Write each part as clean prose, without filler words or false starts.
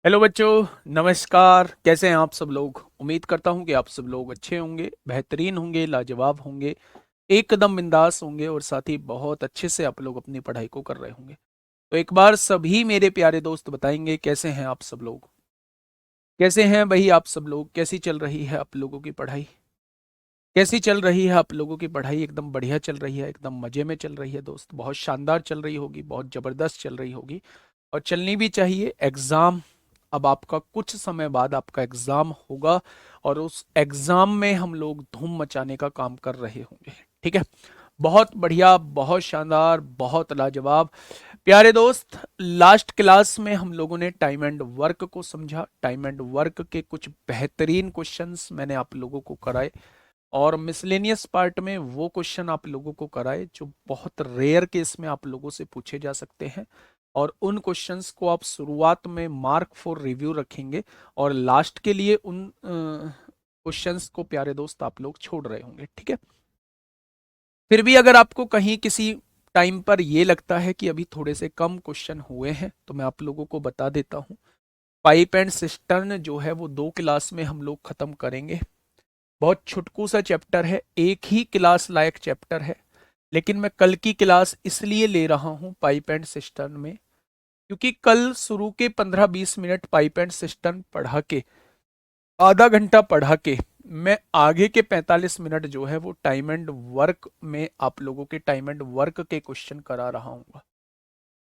Hello बच्चों, नमस्कार। कैसे हैं आप सब लोग? उम्मीद करता हूं कि आप सब लोग अच्छे होंगे, बेहतरीन होंगे, लाजवाब होंगे, एकदम बिंदास होंगे और साथ ही बहुत अच्छे से आप लोग अपनी पढ़ाई को कर रहे होंगे। तो एक बार सभी मेरे प्यारे दोस्त बताएंगे कैसे हैं आप सब लोग? कैसे हैं भाई आप सब लोग? कैसी चल रही है आप लोगों की पढ़ाई? कैसी चल रही है आप लोगों की पढ़ाई? एकदम बढ़िया चल रही है, एकदम मजे में चल रही है दोस्त, बहुत शानदार चल रही होगी, बहुत जबरदस्त चल रही होगी और चलनी भी चाहिए। एग्जाम अब आपका कुछ समय बाद आपका एग्जाम होगा और उस एग्जाम में हम लोग धूम मचाने का काम कर रहे होंगे। ठीक है, बहुत बढ़िया, बहुत शानदार, बहुत लाजवाब। प्यारे दोस्त, लास्ट क्लास में हम लोगों ने टाइम एंड वर्क को समझा। टाइम एंड वर्क के कुछ बेहतरीन क्वेश्चंस मैंने आप लोगों को कराए और मिसलेनियस पार्ट में वो क्वेश्चन आप लोगों को कराए जो बहुत रेयर केस में आप लोगों से पूछे जा सकते हैं और उन क्वेश्चंस को आप शुरुआत में मार्क फॉर रिव्यू रखेंगे और लास्ट के लिए उन क्वेश्चंस को प्यारे दोस्त आप लोग छोड़ रहे होंगे। ठीक है, फिर भी अगर आपको कहीं किसी टाइम पर ये लगता है कि अभी थोड़े से कम क्वेश्चन हुए हैं तो मैं आप लोगों को बता देता हूँ। पाइप एंड सिस्टर्न जो है वो 2 क्लास में हम लोग खत्म करेंगे। बहुत छुटकू सा चैप्टर है, एक ही क्लास लायक चैप्टर है, लेकिन मैं कल की क्लास इसलिए ले रहा हूं पाइप एंड सिस्टर्न में क्योंकि कल शुरू के 15-20 मिनट पाइप एंड सिस्टर्न पढ़ा के, आधा घंटा पढ़ा के, मैं आगे के 45 मिनट जो है वो टाइम एंड वर्क में आप लोगों के टाइम एंड वर्क के क्वेश्चन करा रहा हूँ।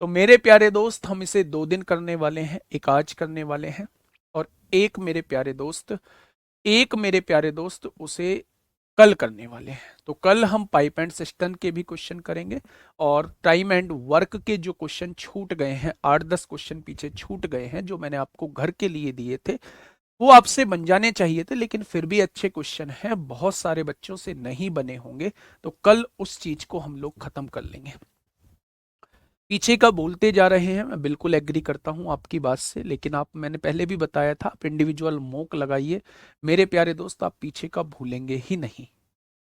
तो मेरे प्यारे दोस्त, हम इसे 2 दिन करने वाले हैं, एक आज करने वाले हैं और एक मेरे प्यारे दोस्त उसे कल करने वाले हैं। तो कल हम पाइप एंड सिस्टम के भी क्वेश्चन करेंगे और टाइम एंड वर्क के जो क्वेश्चन छूट गए हैं, 8-10 क्वेश्चन पीछे छूट गए हैं जो मैंने आपको घर के लिए दिए थे, वो आपसे बन जाने चाहिए थे, लेकिन फिर भी अच्छे क्वेश्चन हैं, बहुत सारे बच्चों से नहीं बने होंगे। तो कल उस चीज को हम लोग खत्म कर लेंगे। पीछे का बोलते जा रहे हैं, मैं बिल्कुल एग्री करता हूं आपकी बात से, लेकिन आप, मैंने पहले भी बताया था, आप इंडिविजुअल मॉक लगाइए मेरे प्यारे दोस्त, आप पीछे का भूलेंगे ही नहीं।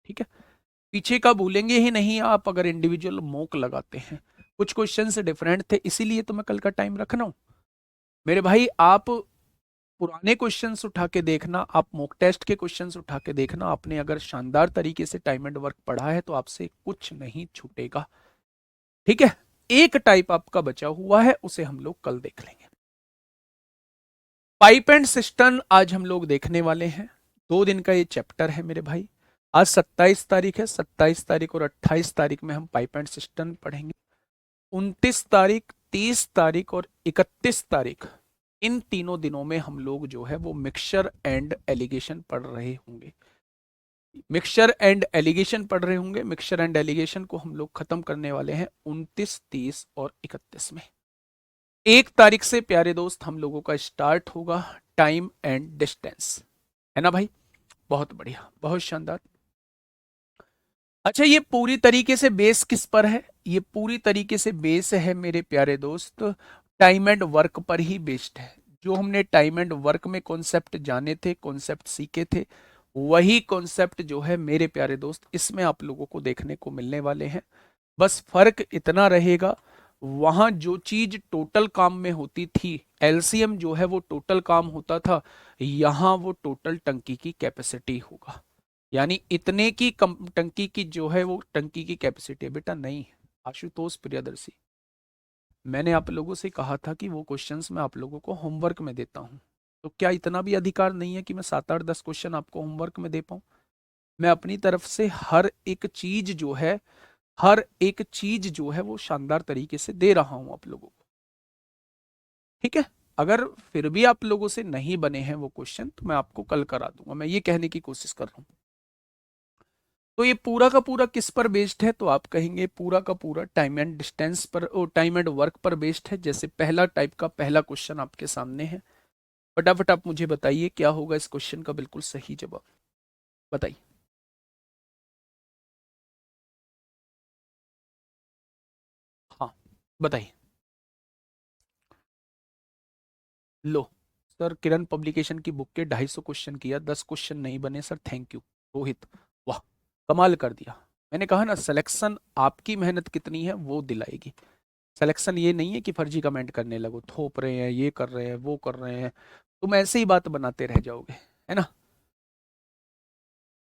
ठीक है, पीछे का भूलेंगे ही नहीं आप अगर इंडिविजुअल मॉक लगाते हैं। कुछ क्वेश्चन से डिफरेंट थे, इसीलिए तो मैं कल का टाइम रख रहा हूं मेरे भाई। आप पुराने क्वेश्चंस उठा के देखना, आप मॉक टेस्ट के क्वेश्चंस उठा के देखना, आपने अगर शानदार तरीके से टाइम एंड वर्क पढ़ा है तो आपसे कुछ नहीं छूटेगा। ठीक है, एक टाइप आपका बचा हुआ है, उसे हम लोग कल देख लेंगे। पाइप एंड सिस्टम आज हम लोग देखने वाले हैं। 2 दिन का ये चैप्टर है मेरे भाई। आज 27 तारीख है, 27 तारीख और 28 तारीख में हम पाइप एंड सिस्टम पढ़ेंगे। 29 तारीख, 30 तारीख और 31 तारीख, इन तीनों दिनों में हम लोग जो है वो मिक्सचर एंड एलिगेशन पढ़ रहे होंगे। मिक्सचर एंड एलिगेशन पढ़ रहे होंगे। मिक्सचर एंड एलिगेशन को हम लोग खत्म करने वाले हैं 29, 30 और 31 में। 1 तारीख से प्यारे दोस्त हम लोगों का स्टार्ट होगा टाइम एंड डिस्टेंस, है ना भाई? बहुत बढ़िया, बहुत शानदार। अच्छा, ये पूरी तरीके से बेस किस पर है? ये पूरी तरीके से बेस है मेरे प्यारे दोस्त, टाइम एंड वर्क पर ही बेस्ड है। जो हमने टाइम एंड वर्क में कॉन्सेप्ट जाने थे, कॉन्सेप्ट सीखे थे, वही कॉन्सेप्ट जो है मेरे प्यारे दोस्त इसमें आप लोगों को देखने को मिलने वाले हैं। बस फर्क इतना रहेगा, वहां जो चीज टोटल काम में होती थी, एलसीएम जो है वो टोटल काम होता था, यहाँ वो टोटल टंकी की कैपेसिटी होगा। यानी इतने की टंकी की जो है वो टंकी की कैपेसिटी है बेटा, नहीं। आशुतोष प्रियदर्शी, मैंने आप लोगों से कहा था कि वो क्वेश्चंस मैं आप लोगों को होमवर्क में देता हूं। तो क्या इतना भी अधिकार नहीं है कि मैं 7-8-10 क्वेश्चन आपको होमवर्क में दे पाऊं? मैं अपनी तरफ से हर एक चीज जो है वो शानदार तरीके से दे रहा हूं आप लोगों को। ठीक है, अगर फिर भी आप लोगों से नहीं बने हैं वो क्वेश्चन तो मैं आपको कल करा दूंगा, मैं ये कहने की कोशिश कर रहा हूं। तो ये पूरा का पूरा किस पर बेस्ड है? तो आप कहेंगे पूरा का पूरा टाइम एंड डिस्टेंस पर और टाइम एंड वर्क पर बेस्ड है। जैसे पहला टाइप का पहला क्वेश्चन आपके सामने है, फटाफट आप मुझे बताइए क्या होगा इस क्वेश्चन का बिल्कुल सही जवाब, बताइए। हाँ, बताइए। लो सर, किरण पब्लिकेशन की बुक के 250 क्वेश्चन किया, 10 क्वेश्चन नहीं बने सर, थैंक यू रोहित, वाह, कमाल कर दिया। मैंने कहा ना, सिलेक्शन आपकी मेहनत कितनी है वो दिलाएगी। सिलेक्शन ये नहीं है कि फर्जी कमेंट करने लगो, थोप रहे हैं, ये कर रहे हैं, वो कर रहे हैं, तुम ऐसे ही बात बनाते रह जाओगे, है ना।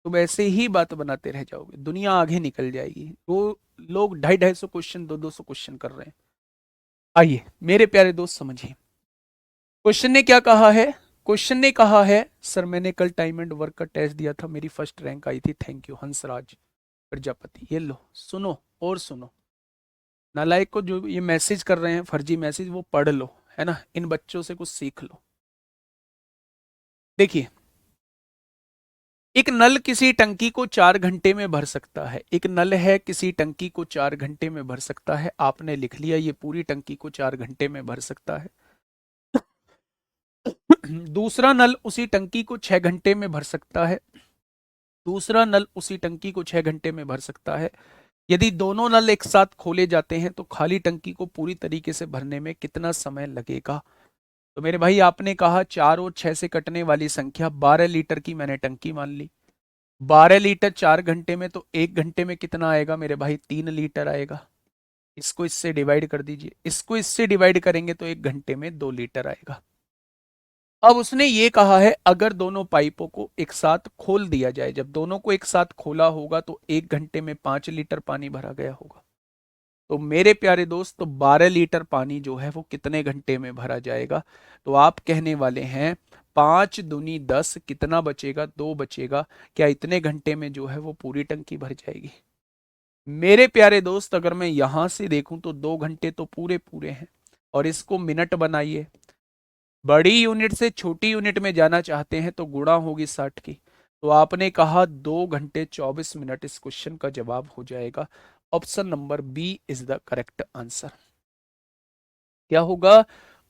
तुम ऐसे ही बात बनाते रह जाओगे, दुनिया आगे निकल जाएगी। वो लोग 250-250 क्वेश्चन, 200 क्वेश्चन कर रहे हैं। आइए मेरे प्यारे दोस्त समझिए, क्वेश्चन ने क्या कहा है। क्वेश्चन ने कहा है, सर मैंने कल टाइम एंड वर्क का टेस्ट दिया था, मेरी फर्स्ट रैंक आई थी, थैंक यू हंसराज प्रजापति। ये लो सुनो और सुनो, नालायक को जो ये मैसेज कर रहे हैं फर्जी मैसेज, वो पढ़ लो, है ना, इन बच्चों से कुछ सीख लो। देखिए, एक नल किसी टंकी को 4 घंटे में भर सकता है। एक नल है, किसी टंकी को 4 घंटे में भर सकता है। आपने लिख लिया ये पूरी टंकी को 4 घंटे में भर सकता है। दूसरा नल उसी टंकी को 6 घंटे में भर सकता है। दूसरा नल उसी टंकी को 6 घंटे में भर सकता है। यदि दोनों नल एक साथ खोले जाते हैं तो खाली टंकी को पूरी तरीके से भरने में कितना समय लगेगा। तो मेरे भाई आपने कहा 4 और 6 से कटने वाली संख्या, 12 लीटर की मैंने टंकी मान ली। 12 लीटर 4 घंटे में, तो 1 घंटे में कितना आएगा मेरे भाई, 3 लीटर आएगा। इसको इससे डिवाइड कर दीजिए, इसको इससे डिवाइड करेंगे तो 1 घंटे में 2 लीटर आएगा। अब उसने ये कहा है अगर दोनों पाइपों को एक साथ खोल दिया जाए, जब दोनों को एक साथ खोला होगा तो 1 घंटे में 5 लीटर पानी भरा गया होगा। तो मेरे प्यारे दोस्त, तो 12 लीटर पानी जो है वो कितने घंटे में भरा जाएगा। तो आप कहने वाले हैं 5 दूनी 10, कितना बचेगा, 2 बचेगा। क्या इतने घंटे में जो है वो पूरी टंकी भर जाएगी। मेरे प्यारे दोस्त, अगर मैं यहां से देखूं तो 2 घंटे तो पूरे पूरे हैं। और इसको मिनट बनाइए, बड़ी यूनिट से छोटी यूनिट में जाना चाहते हैं तो गुणा होगी 60 की। तो आपने कहा 2 घंटे 24 मिनट, इस क्वेश्चन का जवाब हो जाएगा। Option number B is the correct answer. क्या होगा,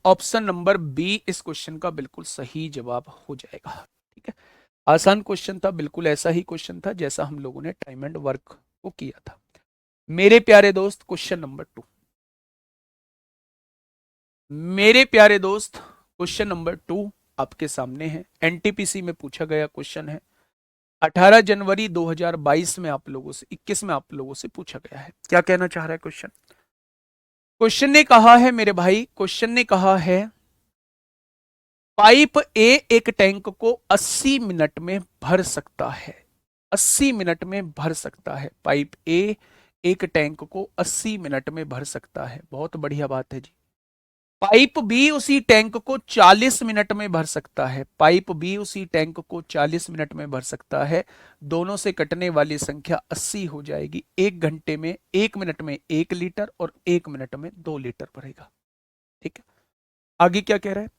ऑप्शन नंबर बी इस क्वेश्चन का बिल्कुल सही जवाब हो जाएगा। ठीक है, आसान क्वेश्चन था, बिल्कुल ऐसा ही क्वेश्चन था जैसा हम लोगों ने टाइम एंड वर्क को किया था। मेरे प्यारे दोस्त, क्वेश्चन नंबर 2। मेरे प्यारे दोस्त, क्वेश्चन नंबर 2 आपके सामने है, एनटीपीसी में पूछा गया क्वेश्चन है। 18 जनवरी 2022 में आप लोगों से, 21 में आप लोगों से पूछा गया है। क्या कहना चाह रहा है क्वेश्चन। क्वेश्चन ने कहा है मेरे भाई, क्वेश्चन ने कहा है पाइप ए एक टैंक को 80 मिनट में भर सकता है। 80 मिनट में भर सकता है। पाइप ए एक टैंक को 80 मिनट में भर सकता है, बहुत बढ़िया बात है जी। पाइप बी उसी टैंक को 40 मिनट में भर सकता है। पाइप बी उसी टैंक को 40 मिनट में भर सकता है। दोनों से कटने वाली संख्या 80 हो जाएगी। 1 घंटे में, 1 मिनट में 1 लीटर और 1 मिनट में 2 लीटर भरेगा। ठीक है, आगे क्या कह रहा है,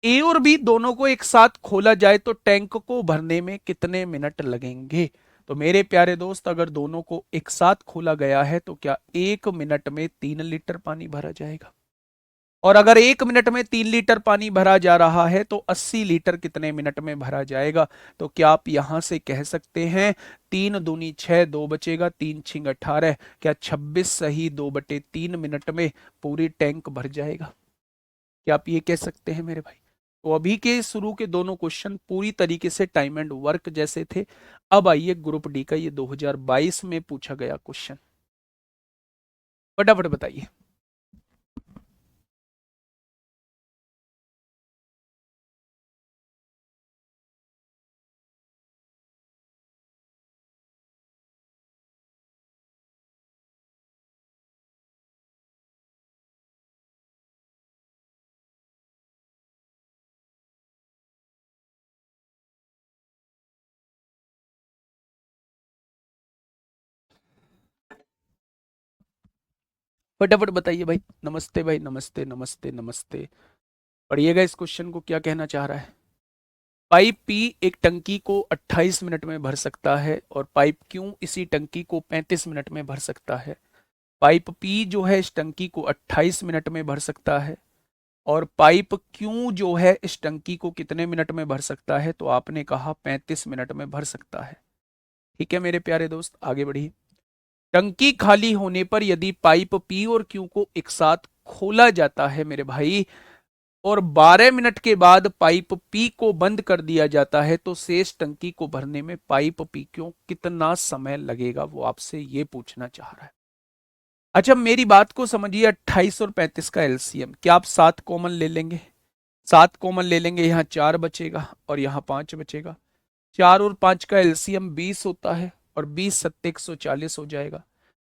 ए और बी दोनों को एक साथ खोला जाए तो टैंक को भरने में कितने मिनट लगेंगे। तो मेरे प्यारे दोस्त, अगर दोनों को एक साथ खोला गया है तो क्या 1 मिनट में 3 लीटर पानी भरा जाएगा। और अगर 1 मिनट में 3 लीटर पानी भरा जा रहा है तो 80 लीटर कितने मिनट में भरा जाएगा। तो क्या आप यहां से कह सकते हैं 3 दूनी 6, 2 बचेगा, 3 6 18, क्या 26 सही 2/3 मिनट में पूरी टैंक भर जाएगा। क्या आप ये कह सकते हैं मेरे भाई। तो अभी के शुरू के दोनों क्वेश्चन पूरी तरीके से टाइम एंड वर्क जैसे थे। अब आइए ग्रुप डी का ये 2022 में पूछा गया क्वेश्चन, फटाफट बताइए। फटाफट बताइए भाई। नमस्ते भाई, नमस्ते नमस्ते नमस्ते। पढ़िएगा इस क्वेश्चन को, क्या कहना चाह रहा है। पाइप पी एक टंकी को 28 मिनट में भर सकता है और पाइप क्यू इसी टंकी को 35 मिनट में भर सकता है। पाइप पी जो है इस टंकी को 28 मिनट में भर सकता है और पाइप क्यू जो है इस टंकी को कितने मिनट में भर सकता है। तो आपने कहा 35 मिनट में भर सकता है। ठीक है मेरे प्यारे दोस्त, आगे बढ़िए। टंकी खाली होने पर यदि पाइप पी और क्यू को एक साथ खोला जाता है मेरे भाई, और 12 मिनट के बाद पाइप पी को बंद कर दिया जाता है, तो शेष टंकी को भरने में पाइप पी क्यू कितना समय लगेगा, वो आपसे ये पूछना चाह रहा है। अच्छा मेरी बात को समझिए, 28 और 35 का एलसीएम, क्या आप 7 कॉमन ले लेंगे? 7 कॉमन ले लेंगे, यहाँ 4 बचेगा और यहाँ 5 बचेगा। 4 और 5 का एलसीएम 20 होता है और 20 सत्ते 140 हो जाएगा।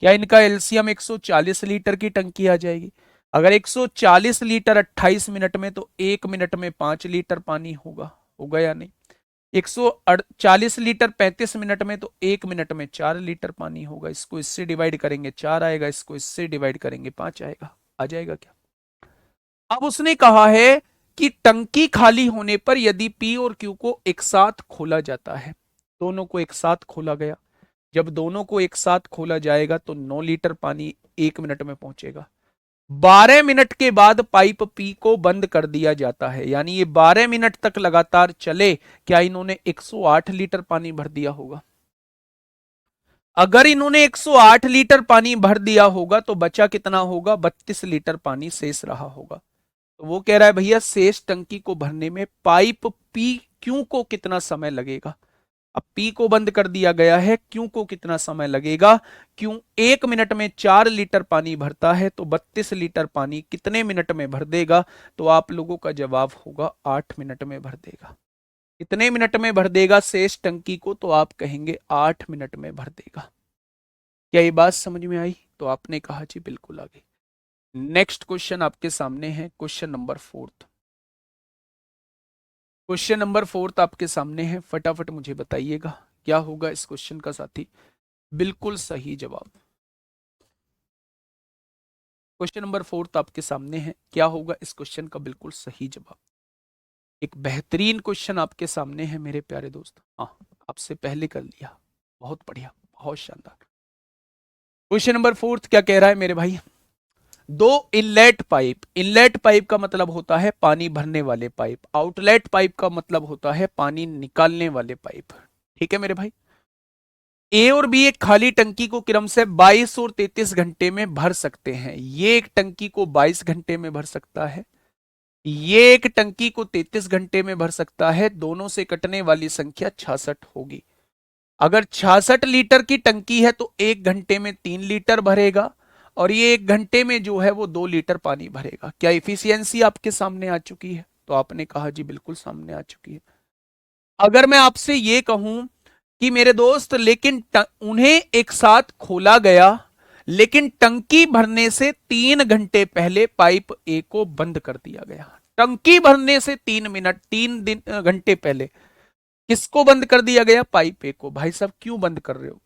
क्या इनका एलसीएम 140 लीटर की टंकी आ जाएगी? अगर 140 लीटर 28 मिनट में, तो 1 मिनट में 5 लीटर पानी होगा, होगा या नहीं? 140 लीटर 35 मिनट में, तो 1 मिनट में 4 लीटर पानी होगा। इसको इससे डिवाइड करेंगे 4 आएगा, इसको इससे डिवाइड करेंगे 5 आएगा। आ जाएगा क्या? अब उसने कहा है कि टंकी खाली होने पर यदि पी और क्यू को एक साथ खोला जाता है, दोनों को एक साथ खोला गया, जब दोनों को एक साथ खोला जाएगा तो 9 लीटर पानी 1 मिनट में पहुंचेगा। 12 मिनट के बाद पाइप पी को बंद कर दिया जाता है, यानी ये 12 मिनट तक लगातार चले। क्या इन्होंने 108 लीटर पानी भर दिया होगा? अगर इन्होंने 108 लीटर पानी भर दिया होगा तो बचा कितना होगा? 32 लीटर पानी शेष रहा होगा। तो वो कह रहा है भैया शेष टंकी को भरने में पाइप पी क्यू को कितना समय लगेगा। अब पी को बंद कर दिया गया है, क्यू को कितना समय लगेगा? क्यू 1 मिनट में 4 लीटर पानी भरता है, तो 32 लीटर पानी कितने मिनट में भर देगा? तो आप लोगों का जवाब होगा 8 मिनट में भर देगा। कितने मिनट में भर देगा शेष टंकी को? तो आप कहेंगे 8 मिनट में भर देगा। क्या ये बात समझ में आई? तो आपने कहा जी बिल्कुल आ गई। नेक्स्ट क्वेश्चन आपके सामने है, क्वेश्चन नंबर 4। क्वेश्चन नंबर 4 आपके सामने है, फटाफट मुझे बताइएगा क्या होगा इस क्वेश्चन का साथी बिल्कुल सही जवाब। क्वेश्चन नंबर 4 आपके सामने है, क्या होगा इस क्वेश्चन का बिल्कुल सही जवाब। एक बेहतरीन क्वेश्चन आपके सामने है मेरे प्यारे दोस्त। हाँ, आपसे पहले कर लिया, बहुत बढ़िया, बहुत शानदार। क्वेश्चन नंबर 4 क्या कह रहा है मेरे भाई? दो इनलेट पाइप, इनलेट पाइप का मतलब होता है पानी भरने वाले पाइप, आउटलेट पाइप का मतलब होता है पानी निकालने वाले पाइप। ठीक है मेरे भाई? ए और बी एक खाली टंकी को क्रम से 22 और 33 घंटे में भर सकते हैं। ये एक टंकी को 22 घंटे में भर सकता है, ये एक टंकी को 33 घंटे में भर सकता है। दोनों से कटने वाली संख्या 66 होगी। अगर 66 लीटर की टंकी है तो 1 घंटे में 3 लीटर भरेगा, और ये 1 घंटे में जो है वो 2 लीटर पानी भरेगा। क्या इफिशियंसी आपके सामने आ चुकी है? तो आपने कहा जी बिल्कुल सामने आ चुकी है। अगर मैं आपसे ये कहूं कि मेरे दोस्त लेकिन उन्हें एक साथ खोला गया, लेकिन टंकी भरने से 3 घंटे पहले पाइप ए को बंद कर दिया गया। टंकी भरने से 3 मिनट 3 घंटे पहले किसको बंद कर दिया गया? पाइप ए को। भाई साहब क्यों बंद कर रहे हो?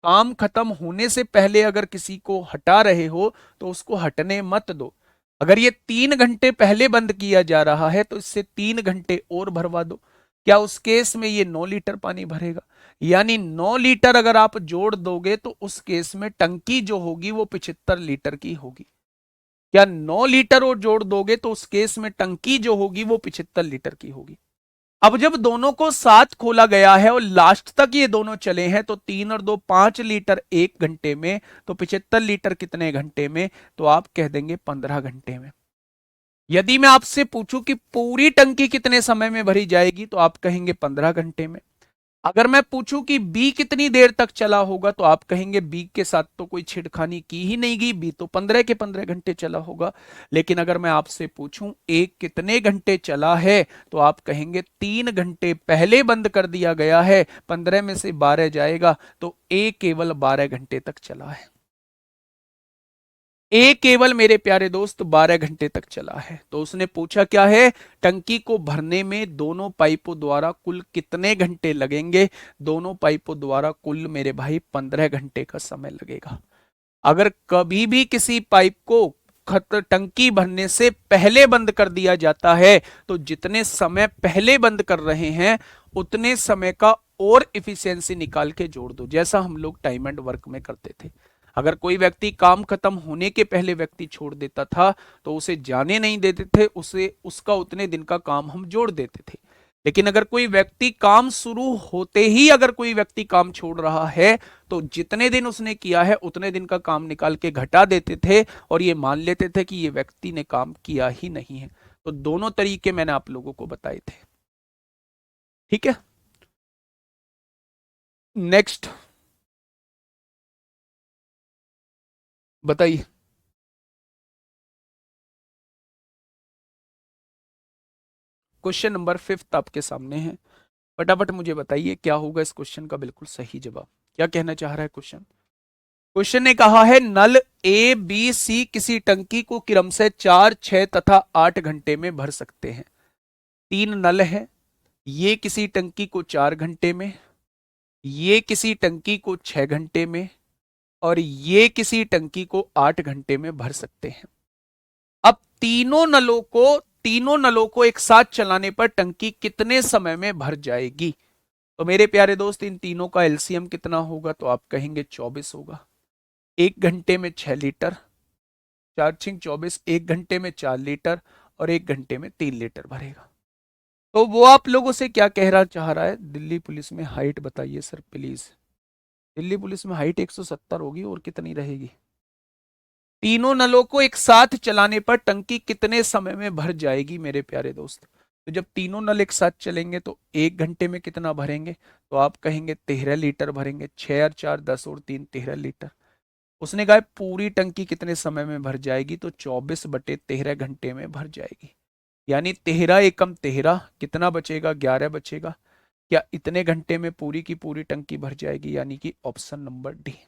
काम खत्म होने से पहले अगर किसी को हटा रहे हो तो उसको हटने मत दो। अगर ये 3 घंटे पहले बंद किया जा रहा है तो इससे 3 घंटे और भरवा दो। क्या उस केस में ये 9 लीटर पानी भरेगा? यानी 9 लीटर अगर आप जोड़ दोगे तो उस केस में टंकी जो होगी वो 75 लीटर की होगी। क्या 9 लीटर और जोड़ दोगे तो उस केस में टंकी जो होगी वो 75 लीटर की होगी। अब जब दोनों को साथ खोला गया है और लास्ट तक ये दोनों चले हैं, तो 3 और 2 5 लीटर 1 घंटे में, तो 75 लीटर कितने घंटे में? तो आप कह देंगे 15 घंटे में। यदि मैं आपसे पूछूं कि पूरी टंकी कितने समय में भरी जाएगी, तो आप कहेंगे 15 घंटे में। अगर मैं पूछूं कि बी कितनी देर तक चला होगा, तो आप कहेंगे बी के साथ तो कोई छिड़खानी की ही नहीं गई, बी तो 15 के 15 घंटे चला होगा। लेकिन अगर मैं आपसे पूछूं ए कितने घंटे चला है, तो आप कहेंगे 3 घंटे पहले बंद कर दिया गया है, 15 में से 12 जाएगा, तो ए केवल 12 घंटे तक चला है। ए केवल मेरे प्यारे दोस्त 12 घंटे तक चला है। तो उसने पूछा क्या है? टंकी को भरने में दोनों पाइपों द्वारा कुल कितने घंटे लगेंगे? दोनों पाइपों द्वारा कुल मेरे भाई 15 घंटे का समय लगेगा। अगर कभी भी किसी पाइप को टंकी भरने से पहले बंद कर दिया जाता है, तो जितने समय पहले बंद कर रहे हैं उतने समय का और इफिशियंसी निकाल के जोड़ दो, जैसा हम लोग टाइम एंड वर्क में करते थे। अगर कोई व्यक्ति काम खत्म होने के पहले व्यक्ति छोड़ देता था तो उसे जाने नहीं देते थे, उसे उसका उतने दिन का काम हम जोड़ देते थे। लेकिन अगर कोई व्यक्ति काम शुरू होते ही अगर कोई व्यक्ति काम छोड़ रहा है, तो जितने दिन उसने किया है उतने दिन का काम निकाल के घटा देते थे, और ये मान लेते थे कि ये व्यक्ति ने काम किया ही नहीं है। तो दोनों तरीके मैंने आप लोगों को बताए थे। ठीक है, नेक्स्ट बताइए। क्वेश्चन नंबर 5 आपके सामने है। फटाफट मुझे बताइए क्या होगा इस क्वेश्चन का बिल्कुल सही जवाब। क्या कहना चाह रहा है क्वेश्चन? क्वेश्चन ने कहा है नल ए बी सी किसी टंकी को क्रमशः 4, 6 तथा 8 घंटे में भर सकते हैं। तीन नल है, ये किसी टंकी को 4 घंटे में, ये किसी टंकी को 6 घंटे में, और ये किसी टंकी को 8 घंटे में भर सकते हैं। अब तीनों नलों को एक साथ चलाने पर टंकी कितने समय में भर जाएगी? तो मेरे प्यारे दोस्त इन तीनों का एलसीएम कितना होगा? तो आप कहेंगे 24 होगा। 1 घंटे में 6 लीटर, 4 × 6 = 24, 1 घंटे में 4 लीटर, और 1 घंटे में 3 लीटर भरेगा। तो वो आप लोगों से क्या कहना चाह रहा है? दिल्ली पुलिस में हाइट बताइए सर प्लीज। दिल्ली पुलिस में हाइट 170 होगी, और कितनी रहेगी? तीनों नलों को एक साथ चलाने पर टंकी कितने समय में भर जाएगी मेरे प्यारे दोस्त? तो जब तीनों नल एक साथ चलेंगे तो 1 घंटे में कितना भरेंगे? तो आप कहेंगे 13 लीटर भरेंगे। 6 और 4 10 और 3 13 लीटर। उसने कहा पूरी टंकी कितने समय में भर जाएगी? तो 24/13 घंटे में भर जाएगी। यानी 13 × 13 कितना बचेगा? 11 बचेगा। क्या इतने घंटे में पूरी की पूरी टंकी भर जाएगी? यानी कि ऑप्शन नंबर डी।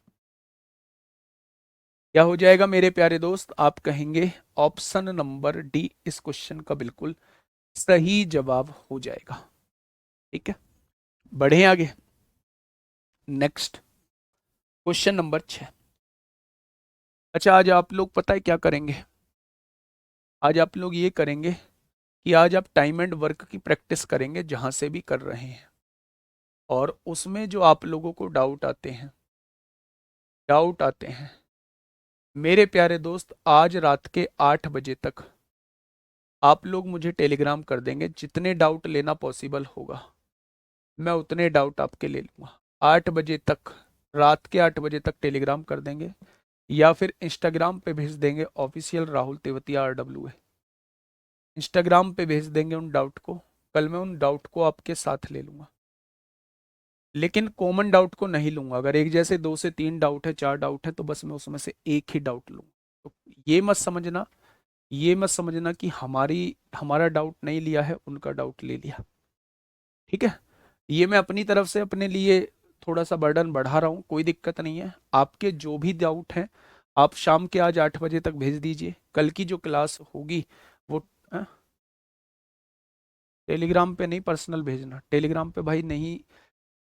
क्या हो जाएगा मेरे प्यारे दोस्त? आप कहेंगे ऑप्शन नंबर डी इस क्वेश्चन का बिल्कुल सही जवाब हो जाएगा। ठीक है, बढ़े आगे। Next question number 6। अच्छा, आज आप लोग पता है क्या करेंगे? आज आप लोग ये करेंगे कि आज आप टाइम एंड वर्क की प्रैक्टिस करेंगे जहां से भी कर रहे हैं। और उसमें जो आप लोगों को डाउट आते हैं मेरे प्यारे दोस्त, आज रात के 8 बजे तक आप लोग मुझे टेलीग्राम कर देंगे। जितने डाउट लेना पॉसिबल होगा मैं उतने डाउट आपके ले लूंगा। 8 बजे तक, रात के 8 बजे तक टेलीग्राम कर देंगे, या फिर इंस्टाग्राम पे भेज देंगे official Rahul Tewatia RWA। Instagram पे भेज देंगे उन डाउट को। कल मैं उन डाउट को आपके साथ ले लूंगा, लेकिन कॉमन डाउट को नहीं लूंगा। अगर एक जैसे 2 से 3 डाउट है, 4 डाउट है, तो बस मैं उसमें से एक ही डाउट लूंगा। तो ये मत समझना कि हमारा डाउट नहीं लिया है, उनका डाउट ले लिया। ठीक है, ये मैं अपनी तरफ से अपने लिए थोड़ा सा बर्डन बढ़ा रहा हूँ, कोई दिक्कत नहीं है। आपके जो भी डाउट हैं आप शाम के आज 8 बजे तक भेज दीजिए। कल की जो क्लास होगी वो टेलीग्राम पे नहीं, पर्सनल भेजना। टेलीग्राम पे भाई नहीं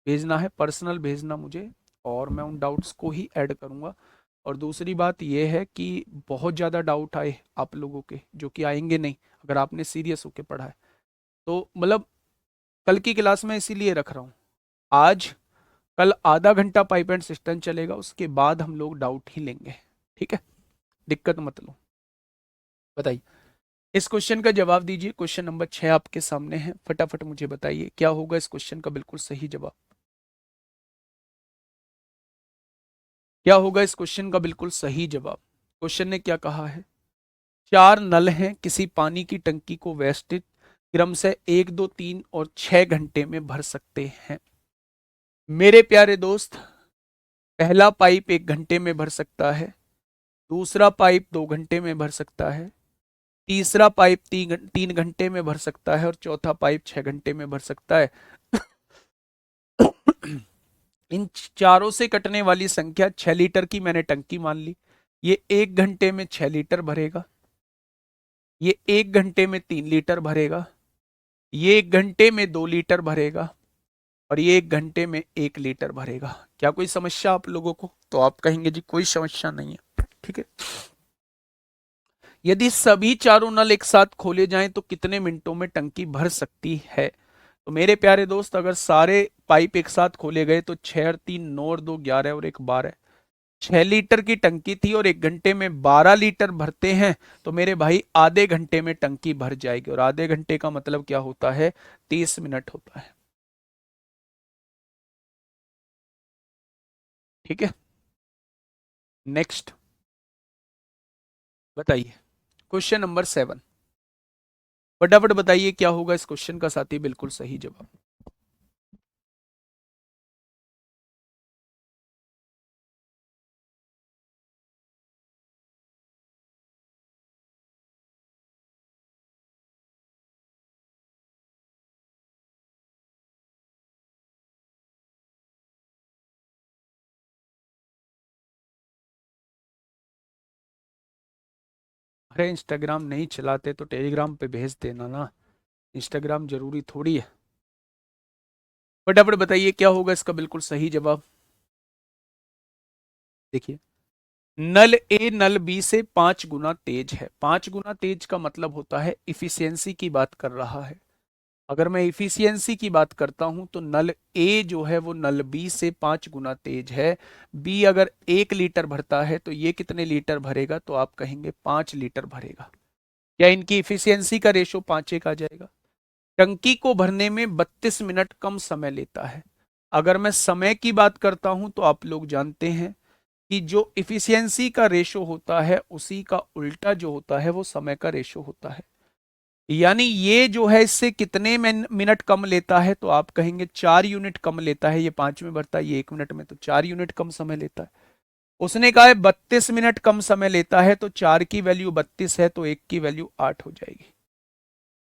भेजना है, पर्सनल भेजना मुझे, और मैं उन डाउट्स को ही ऐड करूँगा। और दूसरी बात यह है कि बहुत ज़्यादा डाउट आए आप लोगों के, जो कि आएंगे नहीं अगर आपने सीरियस होकर पढ़ा है। तो मतलब कल की क्लास में इसीलिए रख रहा हूँ। आज कल आधा घंटा पाइप एंड सिस्टम चलेगा, उसके बाद हम लोग डाउट ही लेंगे। ठीक है, दिक्कत मत लो। बताइए, इस क्वेश्चन का जवाब दीजिए। क्वेश्चन नंबर 6 आपके सामने है। फटाफट मुझे बताइए क्या होगा इस क्वेश्चन का बिल्कुल सही जवाब। क्या होगा इस क्वेश्चन का बिल्कुल सही जवाब? क्वेश्चन ने क्या कहा है? 4 नल हैं किसी पानी की टंकी को व्यवस्थित क्रम से 1, 2, 3 और 6 घंटे में भर सकते हैं। मेरे प्यारे दोस्त, पहला पाइप 1 घंटे में भर सकता है, दूसरा पाइप 2 घंटे में भर सकता है, तीसरा पाइप 3 घंटे में भर सकता है, और चौथा पाइप 6 घंटे में भर सकता है। इन चारों से कटने वाली संख्या 6 लीटर की मैंने टंकी मान ली। ये 1 घंटे में 6 लीटर भरेगा, ये 1 घंटे में 3 लीटर भरेगा, ये 1 घंटे में 2 लीटर भरेगा, और ये 1 घंटे में 1 लीटर भरेगा। क्या कोई समस्या आप लोगों को? तो आप कहेंगे जी कोई समस्या नहीं है। ठीक है, यदि सभी चारों नल एक साथ खोले जाएं तो कितने मिनटों में टंकी भर सकती है? तो मेरे प्यारे दोस्त, अगर सारे पाइप एक साथ खोले गए तो 6 और 3 9 और 2 11 और 1 12। 6 लीटर की टंकी थी और 1 घंटे में 12 लीटर भरते हैं, तो मेरे भाई आधे घंटे में टंकी भर जाएगी। और आधे घंटे का मतलब क्या होता है? 30 मिनट होता है। ठीक है, नेक्स्ट बताइए। Question number 7। फटाफट बताइए क्या होगा इस क्वेश्चन का साथी बिल्कुल सही जवाब। अरे इंस्टाग्राम नहीं चलाते तो टेलीग्राम पे भेज देना ना, इंस्टाग्राम जरूरी थोड़ी है। फटाफट बताइए क्या होगा इसका बिल्कुल सही जवाब। देखिए, नल ए नल बी से 5 गुना तेज है। 5 गुना तेज का मतलब होता है इफिशियंसी की बात कर रहा है। अगर मैं इफिशियंसी की बात करता हूं तो नल ए जो है वो नल बी से 5 गुना तेज है। बी अगर 1 लीटर भरता है तो ये कितने लीटर भरेगा, तो आप कहेंगे 5 लीटर भरेगा। क्या इनकी इफिशियंसी का रेशो 5:1 आ जाएगा। टंकी को भरने में 32 मिनट कम समय लेता है। अगर मैं समय की बात करता हूं तो आप लोग जानते हैं कि जो इफिशियंसी का रेशो होता है उसी का उल्टा जो होता है वो समय का रेशो होता है। यानी ये जो है इससे कितने मिनट कम लेता है, तो आप कहेंगे 4 यूनिट कम लेता है। ये 5 में भरता है, ये 1 मिनट में, तो 4 यूनिट कम समय लेता है। उसने कहा है 32 मिनट कम समय लेता है, तो 4 की वैल्यू 32 है तो 1 की वैल्यू 8 हो जाएगी।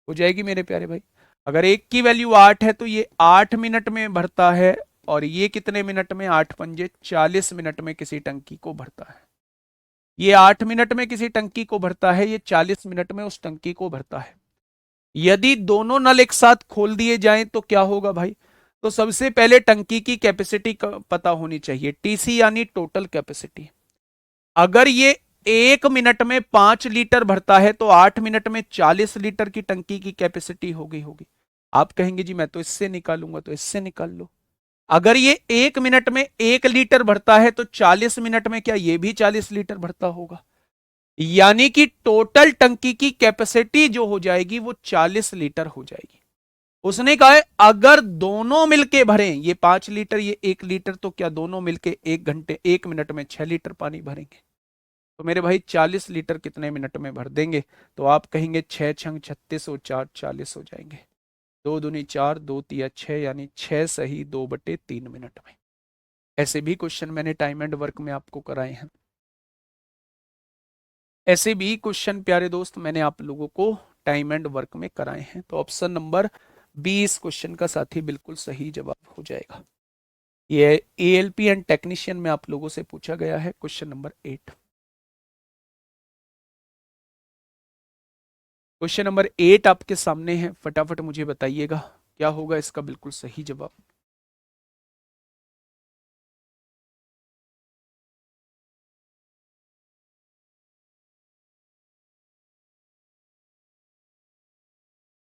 हो जाएगी मेरे प्यारे भाई। अगर 1 की वैल्यू 8 है तो ये 8 मिनट में भरता है, और ये कितने मिनट में, 8 पंजे 40 मिनट में किसी टंकी को भरता है। ये 8 मिनट में किसी टंकी को भरता है, ये 40 मिनट में उस टंकी को भरता है। यदि दोनों नल एक साथ खोल दिए जाएं तो क्या होगा भाई। तो सबसे पहले टंकी की कैपेसिटी पता होनी चाहिए, टीसी यानी टोटल कैपेसिटी। अगर ये 1 मिनट में 5 लीटर भरता है तो 8 मिनट में 40 लीटर की टंकी की कैपेसिटी होगी। आप कहेंगे जी मैं तो इससे निकालूंगा, तो इससे निकाल लो। अगर ये 1 मिनट में 1 लीटर भरता है तो 40 मिनट में क्या ये भी 40 लीटर भरता होगा। यानी कि टोटल टंकी की कैपेसिटी जो हो जाएगी वो 40 लीटर हो जाएगी। उसने कहा है अगर दोनों मिलके भरें, ये 5 लीटर ये 1 लीटर, तो क्या दोनों मिलके 1 घंटे 1 मिनट में 6 लीटर पानी भरेंगे। तो मेरे भाई 40 लीटर कितने मिनट में भर देंगे, तो आप कहेंगे 6×6 = 36 और 4 40 हो जाएंगे। 2×2 = 4, 2×3 = 6, यानी 6 सही 2/3 मिनट में। ऐसे भी क्वेश्चन मैंने टाइम एंड वर्क में आपको कराए हैं। ऐसे भी क्वेश्चन प्यारे दोस्त मैंने आप लोगों को टाइम एंड वर्क में कराए हैं। तो ऑप्शन नंबर बी इस क्वेश्चन का साथी बिल्कुल सही जवाब हो जाएगा। ये एएलपी एंड टेक्नीशियन में आप लोगों से पूछा गया है, क्वेश्चन नंबर 8। क्वेश्चन नंबर 8 आपके सामने है, फटाफट मुझे बताइएगा क्या होगा इसका बिल्कुल सही जवाब।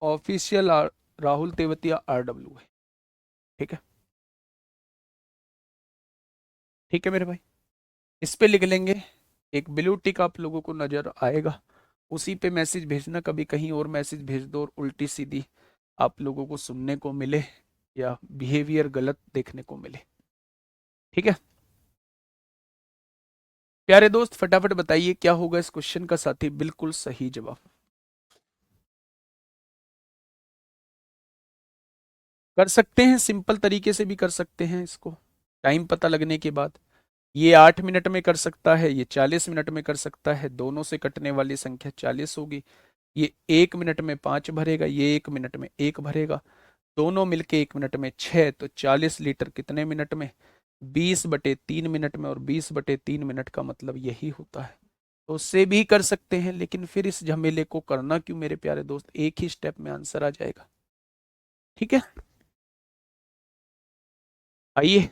ऑफिशियल राहुल तेवतिया RW है। ठीक है, ठीक है मेरे भाई, इस पे लिख लेंगे। एक ब्लू टिक आप लोगों को नजर आएगा, उसी पे मैसेज भेजना। कभी कहीं और मैसेज भेज दो और उल्टी सीधी आप लोगों को सुनने को मिले या बिहेवियर गलत देखने को मिले। ठीक है प्यारे दोस्त, फटाफट बताइए क्या होगा इस क्वेश्चन का साथी बिल्कुल सही जवाब। कर सकते हैं, सिंपल तरीके से भी कर सकते हैं इसको, टाइम पता लगने के बाद। ये 8 मिनट में कर सकता है, ये 40 मिनट में कर सकता है, दोनों से कटने वाली संख्या 40 होगी। ये 1 मिनट में 5 भरेगा, ये 1 मिनट में 1 भरेगा, दोनों मिलके 1 मिनट में 6, तो 40 लीटर कितने मिनट में, 20/3 मिनट में। और 20/3 मिनट का मतलब यही होता है। तो उससे भी कर सकते हैं, लेकिन फिर इस झमेले को करना क्यों मेरे प्यारे दोस्त, एक ही स्टेप में आंसर आ जाएगा। ठीक है, आइए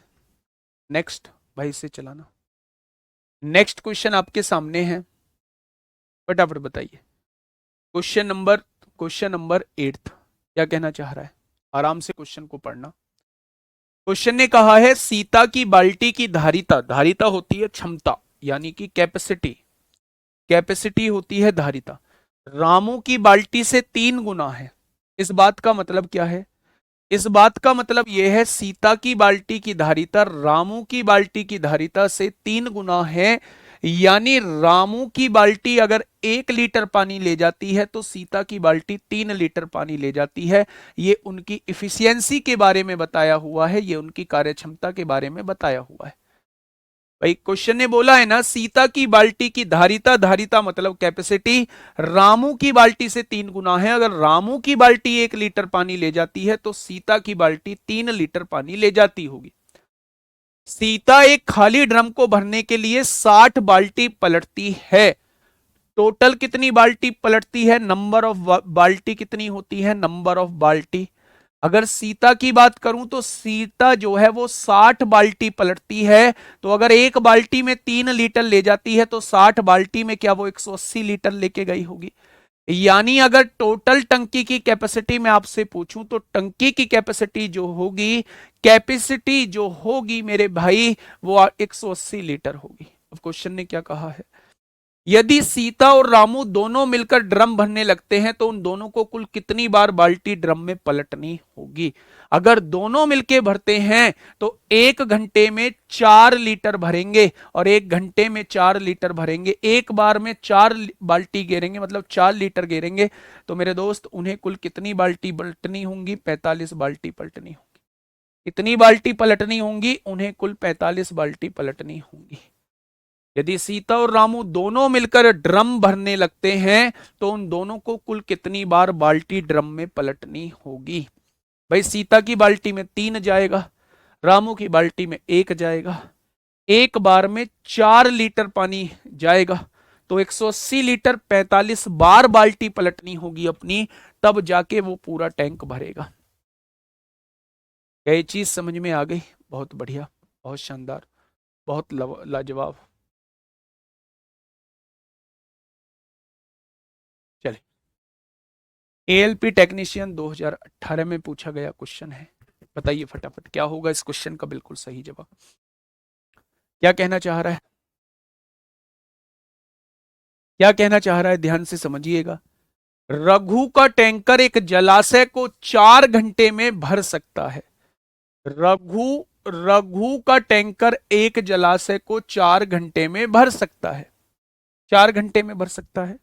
नेक्स्ट, भाई से चलाना। नेक्स्ट क्वेश्चन आपके सामने है, फटाफट बताइए। क्वेश्चन नंबर 8 क्या कहना चाह रहा है, आराम से क्वेश्चन को पढ़ना। क्वेश्चन ने कहा है सीता की बाल्टी की धारिता, धारिता होती है क्षमता यानी कि कैपेसिटी, कैपेसिटी होती है धारिता, रामू की बाल्टी से 3 गुना है। इस बात का मतलब क्या है, इस बात का मतलब यह है सीता की बाल्टी की धारिता रामू की बाल्टी की धारिता से 3 गुना है। यानी रामू की बाल्टी अगर 1 लीटर पानी ले जाती है तो सीता की बाल्टी 3 लीटर पानी ले जाती है। ये उनकी इफिशियंसी के बारे में बताया हुआ है, ये उनकी कार्यक्षमता के बारे में बताया हुआ है। भाई क्वेश्चन ने बोला है ना सीता की बाल्टी की धारिता, धारिता मतलब कैपेसिटी रामू की बाल्टी से 3 गुना है। अगर रामू की बाल्टी 1 लीटर पानी ले जाती है तो सीता की बाल्टी 3 लीटर पानी ले जाती होगी। सीता एक खाली ड्रम को भरने के लिए 60 बाल्टी पलटती है। टोटल कितनी बाल्टी पलटती है, नंबर ऑफ बाल्टी कितनी होती है, नंबर ऑफ बाल्टी। अगर सीता की बात करूं तो सीता जो है वो 60 बाल्टी पलटती है। तो अगर एक बाल्टी में 3 लीटर ले जाती है तो 60 बाल्टी में क्या वो 180 लीटर लेके गई होगी। यानी अगर टोटल टंकी की कैपेसिटी में आपसे पूछूं तो टंकी की कैपेसिटी जो होगी मेरे भाई वो 180 लीटर होगी। अब क्वेश्चन ने क्या कहा है, यदि सीता और रामू दोनों मिलकर ड्रम भरने लगते हैं तो उन दोनों को कुल कितनी बार बाल्टी ड्रम में पलटनी होगी। अगर दोनों मिलके भरते हैं तो 1 घंटे में 4 लीटर भरेंगे और 1 घंटे में 4 लीटर भरेंगे। एक बार में 4 बाल्टी गेरेंगे मतलब 4 लीटर गेरेंगे। तो मेरे दोस्त उन्हें कुल कितनी बाल्टी पलटनी होंगी, 45 बाल्टी पलटनी होंगी। कितनी बाल्टी पलटनी होंगी, उन्हें कुल 45 बाल्टी पलटनी होंगी। यदि सीता और रामू दोनों मिलकर ड्रम भरने लगते हैं तो उन दोनों को कुल कितनी बार बाल्टी ड्रम में पलटनी होगी। भाई सीता की बाल्टी में 3 जाएगा, रामू की बाल्टी में 1 जाएगा, एक बार में 4 लीटर पानी जाएगा। तो 180 लीटर 45 बार बाल्टी पलटनी होगी अपनी, तब जाके वो पूरा टैंक भरेगा। ये चीज समझ में आ गई, बहुत बढ़िया, बहुत शानदार, बहुत लाजवाब। चले, एएलपी टेक्नीशियन 2018 में पूछा गया क्वेश्चन है, बताइए फटाफट क्या होगा इस क्वेश्चन का बिल्कुल सही जवाब। क्या कहना चाह रहा है, क्या कहना चाह रहा है, ध्यान से समझिएगा। रघु का टैंकर एक जलाशय को 4 घंटे में भर सकता है। रघु रघु का टैंकर एक जलाशय को 4 घंटे में भर सकता है, 4 घंटे में भर सकता है।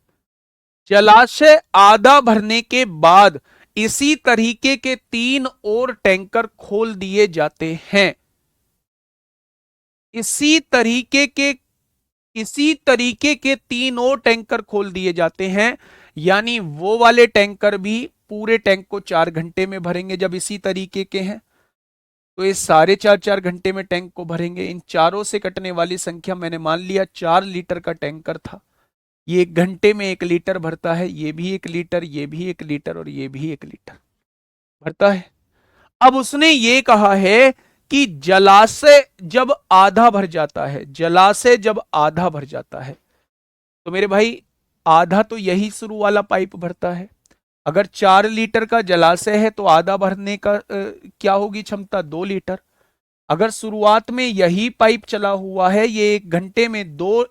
जलाशय आधा भरने के बाद इसी तरीके के 3 और टैंकर खोल दिए जाते हैं। इसी तरीके के 3 और टैंकर खोल दिए जाते हैं, यानी वो वाले टैंकर भी पूरे टैंक को 4 घंटे में भरेंगे। जब इसी तरीके के हैं तो ये सारे 4-4 घंटे में टैंक को भरेंगे। इन चारों से कटने वाली संख्या मैंने मान लिया 4 लीटर का टैंकर था, ये 1 घंटे में 1 लीटर भरता है, ये भी 1 लीटर, ये भी 1 लीटर और ये भी 1 लीटर भरता है। अब उसने ये कहा है कि जलाशय जब आधा भर जाता है, जलाशय जब आधा भर जाता है तो मेरे भाई आधा तो यही शुरू वाला पाइप भरता है। अगर 4 लीटर का जलाशय है तो आधा भरने का क्या होगी क्षमता, 2 लीटर। अगर शुरुआत में यही पाइप चला हुआ है, ये 1 घंटे में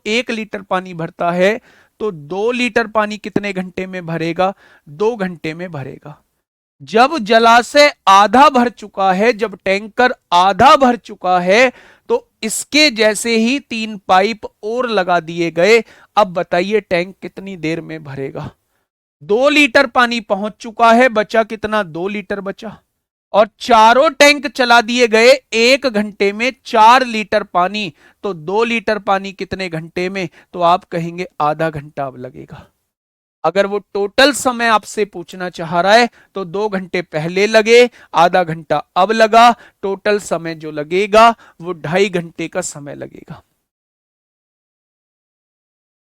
1 लीटर पानी भरता है, तो 2 लीटर पानी कितने घंटे में भरेगा, 2 घंटे में भरेगा। जब जलाशय आधा भर चुका है, जब टैंकर आधा भर चुका है, तो इसके जैसे ही 3 पाइप और लगा दिए गए। अब बताइए टैंक कितनी देर में भरेगा। 2 लीटर पानी पहुंच चुका है, बचा कितना, 2 लीटर बचा, और चारों टैंक चला दिए गए 1 घंटे में 4 लीटर पानी। तो 2 लीटर पानी कितने घंटे में, तो आप कहेंगे आधा घंटा अब लगेगा। अगर वो टोटल समय आपसे पूछना चाह रहा है तो 2 घंटे पहले लगे, आधा घंटा अब लगा, टोटल समय जो लगेगा वो 2.5 घंटे का समय लगेगा।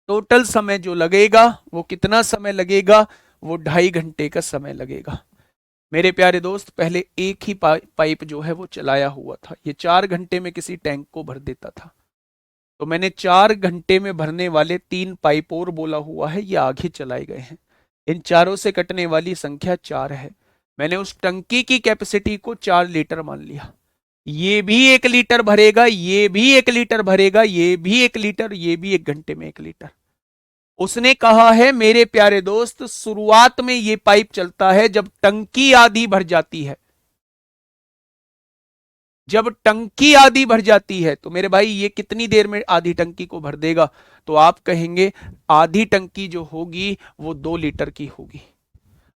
टोटल समय जो लगेगा वो कितना समय लगेगा, वो 2.5 घंटे का समय लगेगा। मेरे प्यारे दोस्त पहले एक ही पाइप जो है वो चलाया हुआ था, ये 4 घंटे में किसी टैंक को भर देता था। तो मैंने 4 घंटे में भरने वाले 3 पाइप और बोला हुआ है, ये आगे चलाए गए हैं। इन चारों से कटने वाली संख्या 4 है। मैंने उस टंकी की कैपेसिटी को 4 लीटर मान लिया। ये भी 1 लीटर भरेगा, ये भी 1 लीटर भरेगा, ये भी 1 लीटर, ये भी 1 घंटे में 1 लीटर। उसने कहा है मेरे प्यारे दोस्त, शुरुआत में ये पाइप चलता है जब टंकी आधी भर जाती है। जब टंकी आधी भर जाती है तो मेरे भाई ये कितनी देर में आधी टंकी को भर देगा, तो आप कहेंगे आधी टंकी जो होगी वो 2 लीटर की होगी।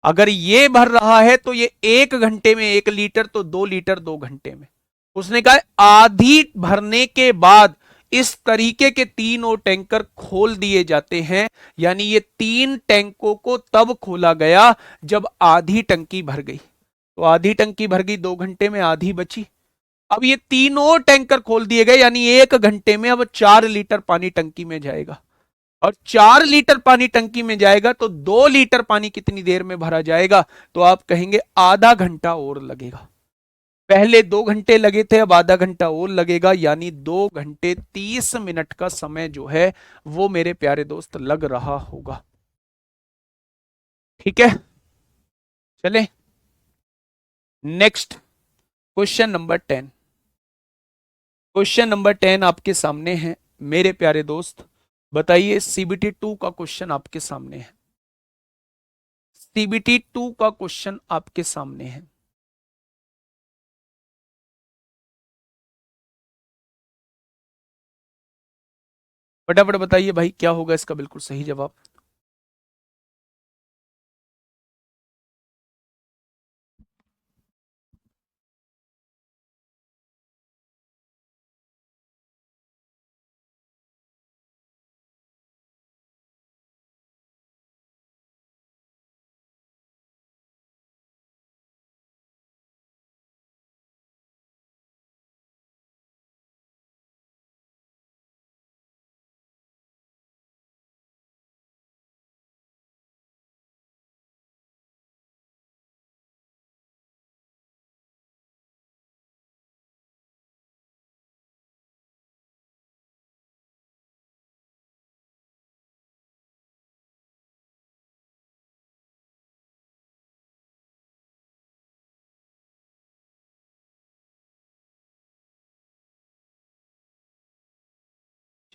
अगर ये भर रहा है तो ये 1 घंटे में 1 लीटर, तो 2 लीटर 2 घंटे में। उसने कहा आधी भरने के बाद इस तरीके के 3 और टैंकर खोल दिए जाते हैं, यानी ये 3 टैंकों को तब खोला गया जब आधी टंकी भर गई। तो आधी टंकी भर गई, 2 घंटे में आधी बची। अब ये 3 और टैंकर खोल दिए गए, यानी 1 घंटे में अब 4 लीटर पानी टंकी में जाएगा। और 4 लीटर पानी टंकी में जाएगा तो 2 लीटर पानी कितनी देर में भरा जाएगा? तो आप कहेंगे आधा घंटा और लगेगा। पहले 2 घंटे लगे थे, अब आधा घंटा और लगेगा, यानी 2 घंटे 30 मिनट का समय जो है वो मेरे प्यारे दोस्त लग रहा होगा। ठीक है, चले next, question number 10। Question number 10 आपके सामने है मेरे प्यारे दोस्त। बताइए, CBT 2 का क्वेश्चन आपके सामने है। CBT 2 का क्वेश्चन आपके सामने है। फटाफट बताइए भाई, क्या होगा इसका बिल्कुल सही जवाब?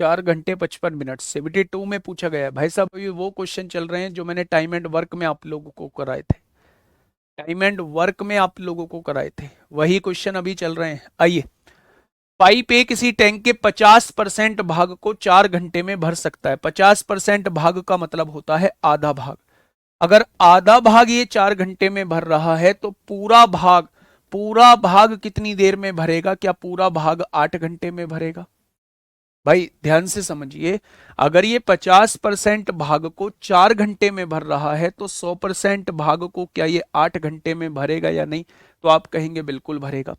चार घंटे 55 मिनट 72 में पूछा गया है भाई साहब। अभी वो क्वेश्चन चल रहे हैं जो मैंने टाइम एंड वर्क में आप लोगों को कराए थे। टाइम एंड वर्क में आप लोगों को कराए थे, वही क्वेश्चन अभी चल रहे हैं। आइए, पाइप ए किसी टैंक के 50% भाग को 4 घंटे में भर सकता है। 50% भाग का मतलब होता है आधा भाग। अगर आधा भाग ये 4 घंटे में भर रहा है तो पूरा भाग कितनी देर में भरेगा? क्या पूरा भाग 8 घंटे में भरेगा? भाई ध्यान से समझिए, अगर ये 50% भाग को 4 घंटे में भर रहा है तो 100% भाग को क्या ये 8 घंटे में भरेगा या नहीं? तो आप कहेंगे बिल्कुल भरेगा।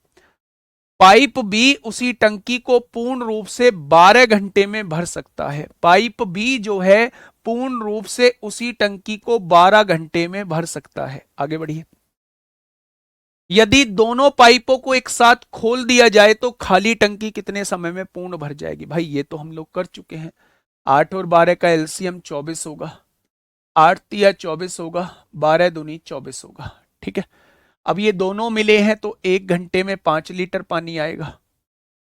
पाइप बी उसी टंकी को पूर्ण रूप से 12 घंटे में भर सकता है। पाइप बी जो है पूर्ण रूप से उसी टंकी को 12 घंटे में भर सकता है। आगे बढ़िए। यदि दोनों पाइपों को एक साथ खोल दिया जाए तो खाली टंकी कितने समय में पूर्ण भर जाएगी? भाई ये तो हम लोग कर चुके हैं। 8 और 12 का एलसीएम 24 होगा। 8 या 24 होगा, 12 दूनी 24 होगा। ठीक है, अब ये दोनों मिले हैं तो 1 घंटे में 5 लीटर पानी आएगा।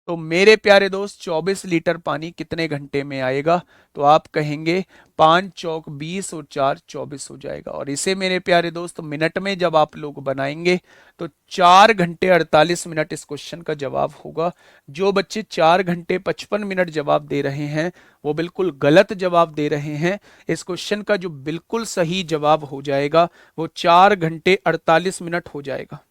तो मेरे प्यारे दोस्त 24 लीटर पानी कितने घंटे में आएगा? तो आप कहेंगे 5 चौक 20 और 4 24 हो जाएगा। और इसे मेरे प्यारे दोस्त मिनट में जब आप लोग बनाएंगे तो 4 घंटे 48 मिनट इस क्वेश्चन का जवाब होगा। जो बच्चे 4 घंटे 55 मिनट जवाब दे रहे हैं वो बिल्कुल गलत जवाब दे रहे हैं। इस क्वेश्चन का जो बिल्कुल सही जवाब हो जाएगा वो 4 घंटे 48 मिनट हो जाएगा।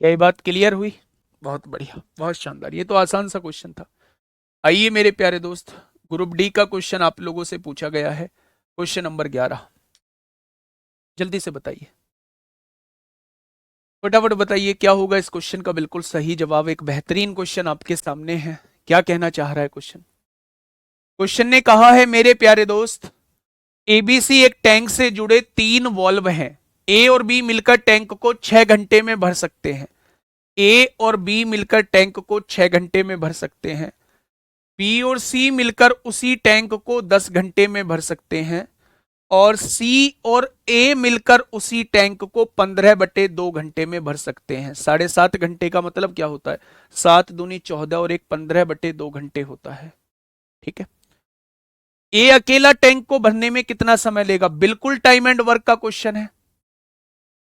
क्या ये बात क्लियर हुई? बहुत बढ़िया, बहुत शानदार, ये तो आसान सा क्वेश्चन था। आइए मेरे प्यारे दोस्त, ग्रुप डी का क्वेश्चन आप लोगों से पूछा गया है। क्वेश्चन नंबर 11, जल्दी से बताइए, फटाफट बताइए क्या होगा इस क्वेश्चन का बिल्कुल सही जवाब। एक बेहतरीन क्वेश्चन आपके सामने है। क्या कहना चाह रहा है क्वेश्चन? क्वेश्चन ने कहा है मेरे प्यारे दोस्त, एबीसी एक टैंक से जुड़े 3 वॉल्व हैं। ए और बी मिलकर टैंक को 6 घंटे में भर सकते हैं। ए और बी मिलकर टैंक को 6 घंटे में भर सकते हैं। बी और सी मिलकर उसी टैंक को 10 घंटे में भर सकते हैं। और सी और ए मिलकर उसी टैंक को 15/2 घंटे में भर सकते हैं। 7.5 घंटे का मतलब क्या होता है? 7 दूनी 14 और एक 15/2 घंटे होता है। ठीक है, ए अकेला टैंक को भरने में कितना समय लेगा? बिल्कुल टाइम एंड वर्क का क्वेश्चन है।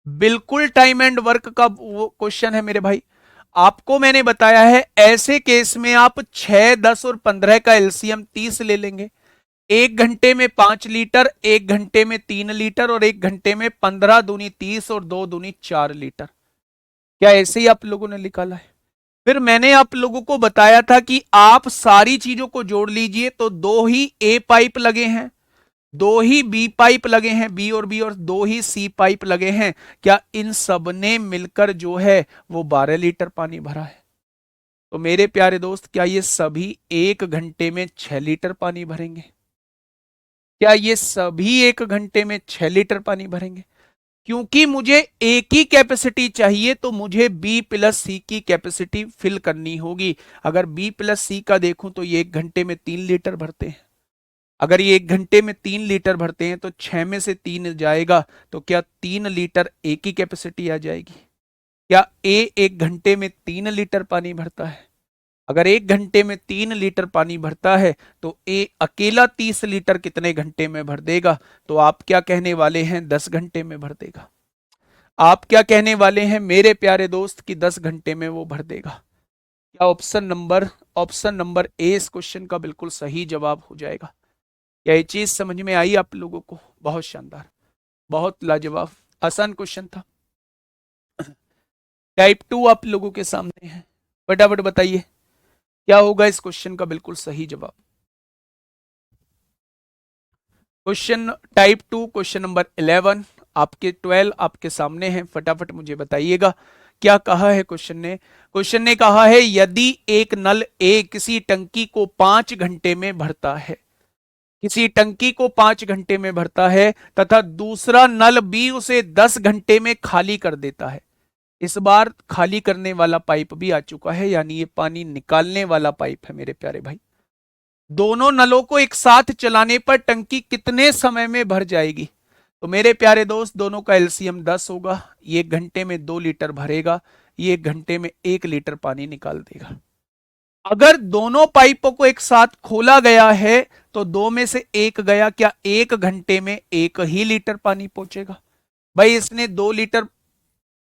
बिल्कुल टाइम एंड वर्क का वो क्वेश्चन है मेरे भाई। आपको मैंने बताया है ऐसे केस में आप 6, 10 और 15 का एलसीएम 30 ले लेंगे। 1 घंटे में 5 लीटर, 1 घंटे में 3 लीटर और 1 घंटे में 15 दूनी 30 और 2 दूनी 4 लीटर। क्या ऐसे ही आप लोगों ने निकाला है? फिर मैंने आप लोगों को बताया था कि आप सारी चीजों को जोड़ लीजिए तो 2 ही ए पाइप लगे हैं। दो ही बी पाइप लगे हैं, बी और दो ही सी पाइप लगे हैं, क्या इन सब ने मिलकर जो है वो 12 लीटर पानी भरा है? तो मेरे प्यारे दोस्त, क्या ये सभी 1 घंटे में 6 लीटर पानी भरेंगे? क्या ये सभी 1 घंटे में 6 लीटर पानी भरेंगे? क्योंकि मुझे एक ही कैपेसिटी चाहिए, तो मुझे बी प्लस सी की कैपेसिटी फिल करनी होगी। अगर बी प्लस सी का देखूं तो ये 1 घंटे में 3 लीटर भरते हैं। अगर ये 1 घंटे में 3 लीटर भरते हैं तो 6 में से 3 जाएगा, तो क्या 3 लीटर एक ही कैपेसिटी आ जाएगी? क्या ए 1 घंटे में 3 लीटर पानी भरता है? अगर 1 घंटे में 3 लीटर पानी भरता है तो ए अकेला 30 लीटर कितने घंटे में भर देगा? तो आप क्या कहने वाले हैं? 10 घंटे में भर देगा। आप क्या कहने वाले हैं मेरे प्यारे दोस्त कि 10 घंटे में वो भर देगा? क्या ऑप्शन नंबर ए इस क्वेश्चन का बिल्कुल सही जवाब हो जाएगा? क्या ये चीज समझ में आई आप लोगों को? बहुत शानदार, बहुत लाजवाब, आसान क्वेश्चन था। टाइप 2 आप लोगों के सामने है, फटाफट बताइए क्या होगा इस क्वेश्चन का बिल्कुल सही जवाब। क्वेश्चन टाइप 2, क्वेश्चन नंबर 11, आपके 12 आपके सामने हैं, फटाफट मुझे बताइएगा क्या कहा है क्वेश्चन ने। क्वेश्चन ने कहा है यदि एक नल ए किसी टंकी को 5 घंटे में भरता है, किसी टंकी को 5 घंटे में भरता है तथा दूसरा नल बी उसे 10 घंटे में खाली कर देता है। इस बार खाली करने वाला पाइप भी आ चुका है, यानी ये पानी निकालने वाला पाइप है मेरे प्यारे भाई। दोनों नलों को एक साथ चलाने पर टंकी कितने समय में भर जाएगी? तो मेरे प्यारे दोस्त, दोनों का एलसीएम 10 होगा। ये 1 घंटे में 2 लीटर भरेगा, ये 1 घंटे में 1 लीटर पानी निकाल देगा। अगर दोनों पाइपों को एक साथ खोला गया है तो दो में से एक गया, क्या 1 घंटे में 1 ही लीटर पानी पहुंचेगा? भाई इसने 2 लीटर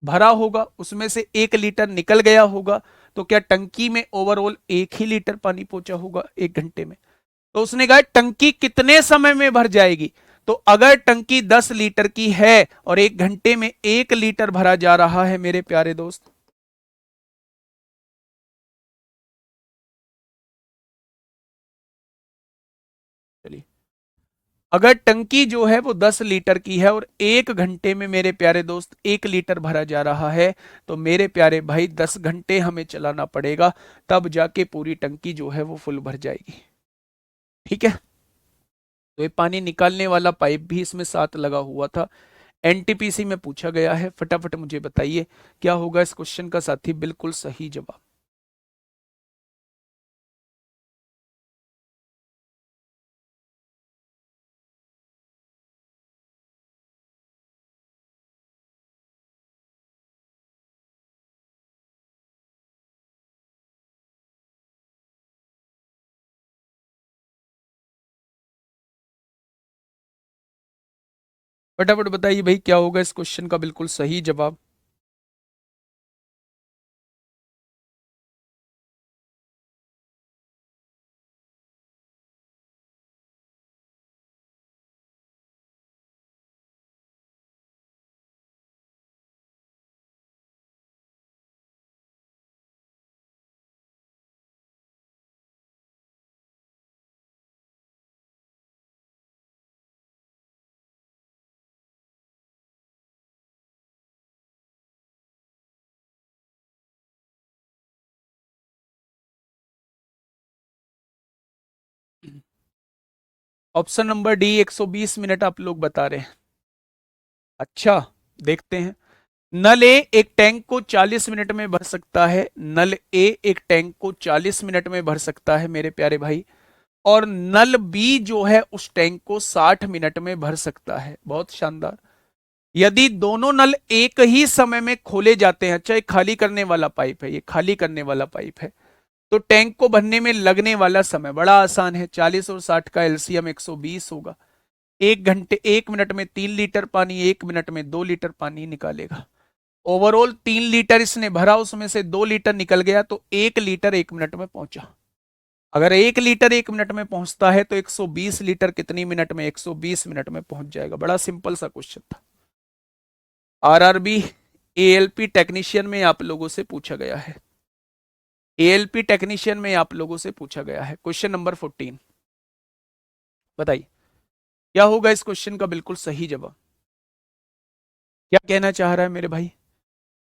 भरा होगा, उसमें से 1 लीटर निकल गया होगा, तो क्या टंकी में ओवरऑल 1 ही लीटर पानी पहुंचा होगा 1 घंटे में? तो उसने कहा टंकी कितने समय में भर जाएगी? तो अगर टंकी 10 लीटर की है और 1 घंटे में 1 लीटर भरा जा रहा है मेरे प्यारे दोस्त, चलिए, अगर टंकी जो है वो 10 लीटर की है और 1 घंटे में मेरे प्यारे दोस्त 1 लीटर भरा जा रहा है, तो मेरे प्यारे भाई 10 घंटे हमें चलाना पड़ेगा, तब जाके पूरी टंकी जो है वो फुल भर जाएगी। ठीक है, तो ये पानी निकालने वाला पाइप भी इसमें साथ लगा हुआ था। एनटीपीसी में पूछा गया है, फटाफट मुझे बताइए क्या होगा इस क्वेश्चन का साथी बिल्कुल सही जवाब। फटाफट बताइए भाई क्या होगा इस क्वेश्चन का बिल्कुल सही जवाब। ऑप्शन नंबर डी 120 मिनट आप लोग बता रहे हैं। अच्छा, देखते हैं। नल ए एक टैंक को 40 मिनट में भर सकता है, नल ए एक टैंक को 40 मिनट में भर सकता है मेरे प्यारे भाई, और नल बी जो है उस टैंक को 60 मिनट में भर सकता है। बहुत शानदार। यदि दोनों नल एक ही समय में खोले जाते हैं, अच्छा ये खाली करने वाला पाइप है, ये खाली करने वाला पाइप है, तो टैंक को भरने में लगने वाला समय बड़ा आसान है, 40 और 60 का एलसीएम 120 होगा। 1 मिनट में 3 लीटर पानी, 1 मिनट में 2 लीटर पानी निकालेगा। ओवरऑल 3 लीटर इसने भरा, उसमें से 2 लीटर निकल गया, तो 1 लीटर 1 मिनट में पहुंचा। अगर 1 लीटर 1 मिनट में पहुंचता है तो 120 लीटर कितनी मिनट में? 120 मिनट में पहुंच जाएगा। बड़ा सिंपल सा क्वेश्चन था। आरआरबी एएलपी टेक्नीशियन में आप लोगों से पूछा गया है, एएलपी टेक्नीशियन में आप लोगों से पूछा गया है। क्वेश्चन नंबर 14 बताइए। क्या होगा इस क्वेश्चन का बिल्कुल सही जवाब? क्या कहना चाह रहा है मेरे भाई?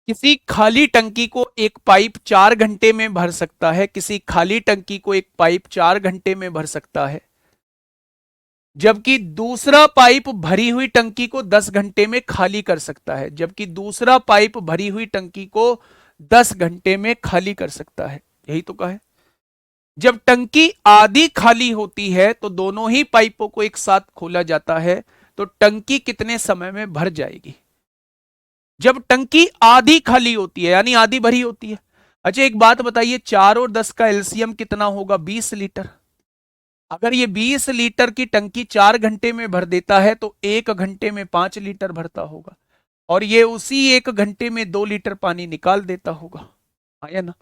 किसी खाली टंकी को एक पाइप 4 घंटे में भर सकता है, किसी खाली टंकी को एक पाइप 4 घंटे में भर सकता है, जबकि दूसरा पाइप भरी हुई टंकी को 10 घंटे में खाली कर सकता है, जबकि दूसरा पाइप भरी हुई टंकी को 10 घंटे में खाली कर सकता है। यही तो कहा है। जब टंकी आधी खाली होती है तो दोनों ही पाइपों को एक साथ खोला जाता है, तो टंकी कितने समय में भर जाएगी? जब टंकी आधी खाली होती है यानी आधी भरी होती है। अच्छा एक बात बताइए, 4 और 10 का एलसीएम कितना होगा? 20 लीटर। अगर ये 20 लीटर की टंकी 4 घंटे में भर देता है तो 1 घंटे में 5 लीटर भरता होगा, और ये उसी 1 घंटे में 2 लीटर पानी निकाल देता होगा। आया ना?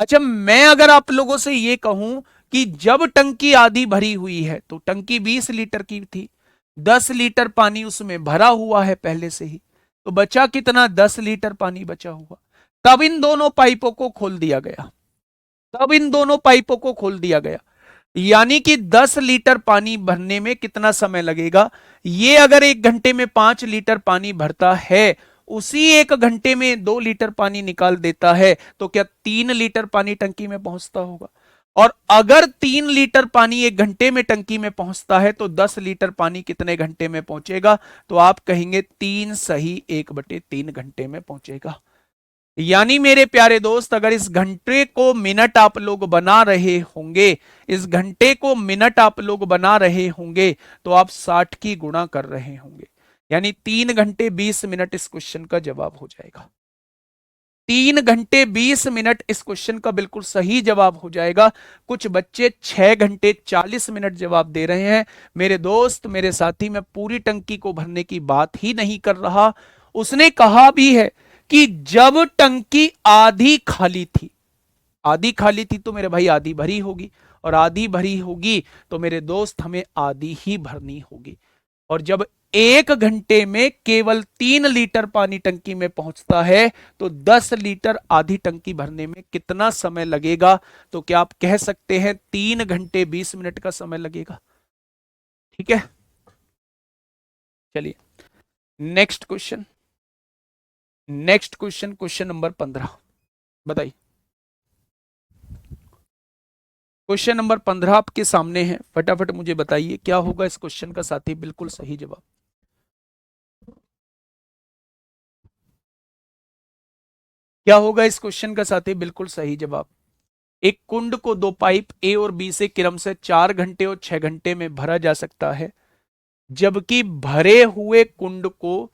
अच्छा मैं अगर आप लोगों से ये कहूं कि जब टंकी आधी भरी हुई है तो टंकी 20 लीटर की थी, 10 लीटर पानी उसमें भरा हुआ है पहले से ही, तो बचा कितना? 10 लीटर पानी बचा हुआ। तब इन दोनों पाइपों को खोल दिया गया, तब इन दोनों पाइपों को खोल दिया गया, यानी कि 10 लीटर पानी भरने में कितना समय लगेगा? ये अगर 1 घंटे में 5 लीटर पानी भरता है, उसी 1 घंटे में 2 लीटर पानी निकाल देता है, तो क्या 3 लीटर पानी टंकी में पहुंचता होगा? और अगर 3 लीटर पानी 1 घंटे में टंकी में पहुंचता है तो 10 लीटर पानी कितने घंटे में पहुंचेगा? तो आप कहेंगे 3 सही 1/3 घंटे में पहुंचेगा। यानी मेरे प्यारे दोस्त, अगर इस घंटे को मिनट आप लोग बना रहे होंगे, इस घंटे को मिनट आप लोग बना रहे होंगे, तो आप 60 की गुणा कर रहे होंगे, यानी 3 घंटे 20 मिनट इस क्वेश्चन का जवाब हो जाएगा। 3 घंटे 20 मिनट इस क्वेश्चन का बिल्कुल सही जवाब हो जाएगा। कुछ बच्चे 6 घंटे 40 मिनट जवाब दे रहे हैं। मेरे दोस्त, मेरे साथी, मैं पूरी टंकी को भरने की बात ही नहीं कर रहा। उसने कहा भी है कि जब टंकी आधी खाली थी, आधी खाली थी तो मेरे भाई आधी भरी होगी, और आधी भरी होगी तो मेरे दोस्त हमें आधी ही भरनी होगी। और जब 1 घंटे में केवल 3 लीटर पानी टंकी में पहुंचता है तो 10 लीटर आधी टंकी भरने में कितना समय लगेगा? तो क्या आप कह सकते हैं 3 घंटे 20 मिनट का समय लगेगा? ठीक है, चलिए next question. Next question, question number 15, बताइए। क्वेश्चन नंबर 15 आपके सामने है, फटाफट मुझे बताइए क्या होगा इस क्वेश्चन का साथी बिल्कुल सही जवाब? क्या होगा इस क्वेश्चन का साथी बिल्कुल सही जवाब? एक कुंड को दो पाइप ए और बी से क्रम से 4 घंटे और 6 घंटे में भरा जा सकता है, जबकि भरे हुए कुंड को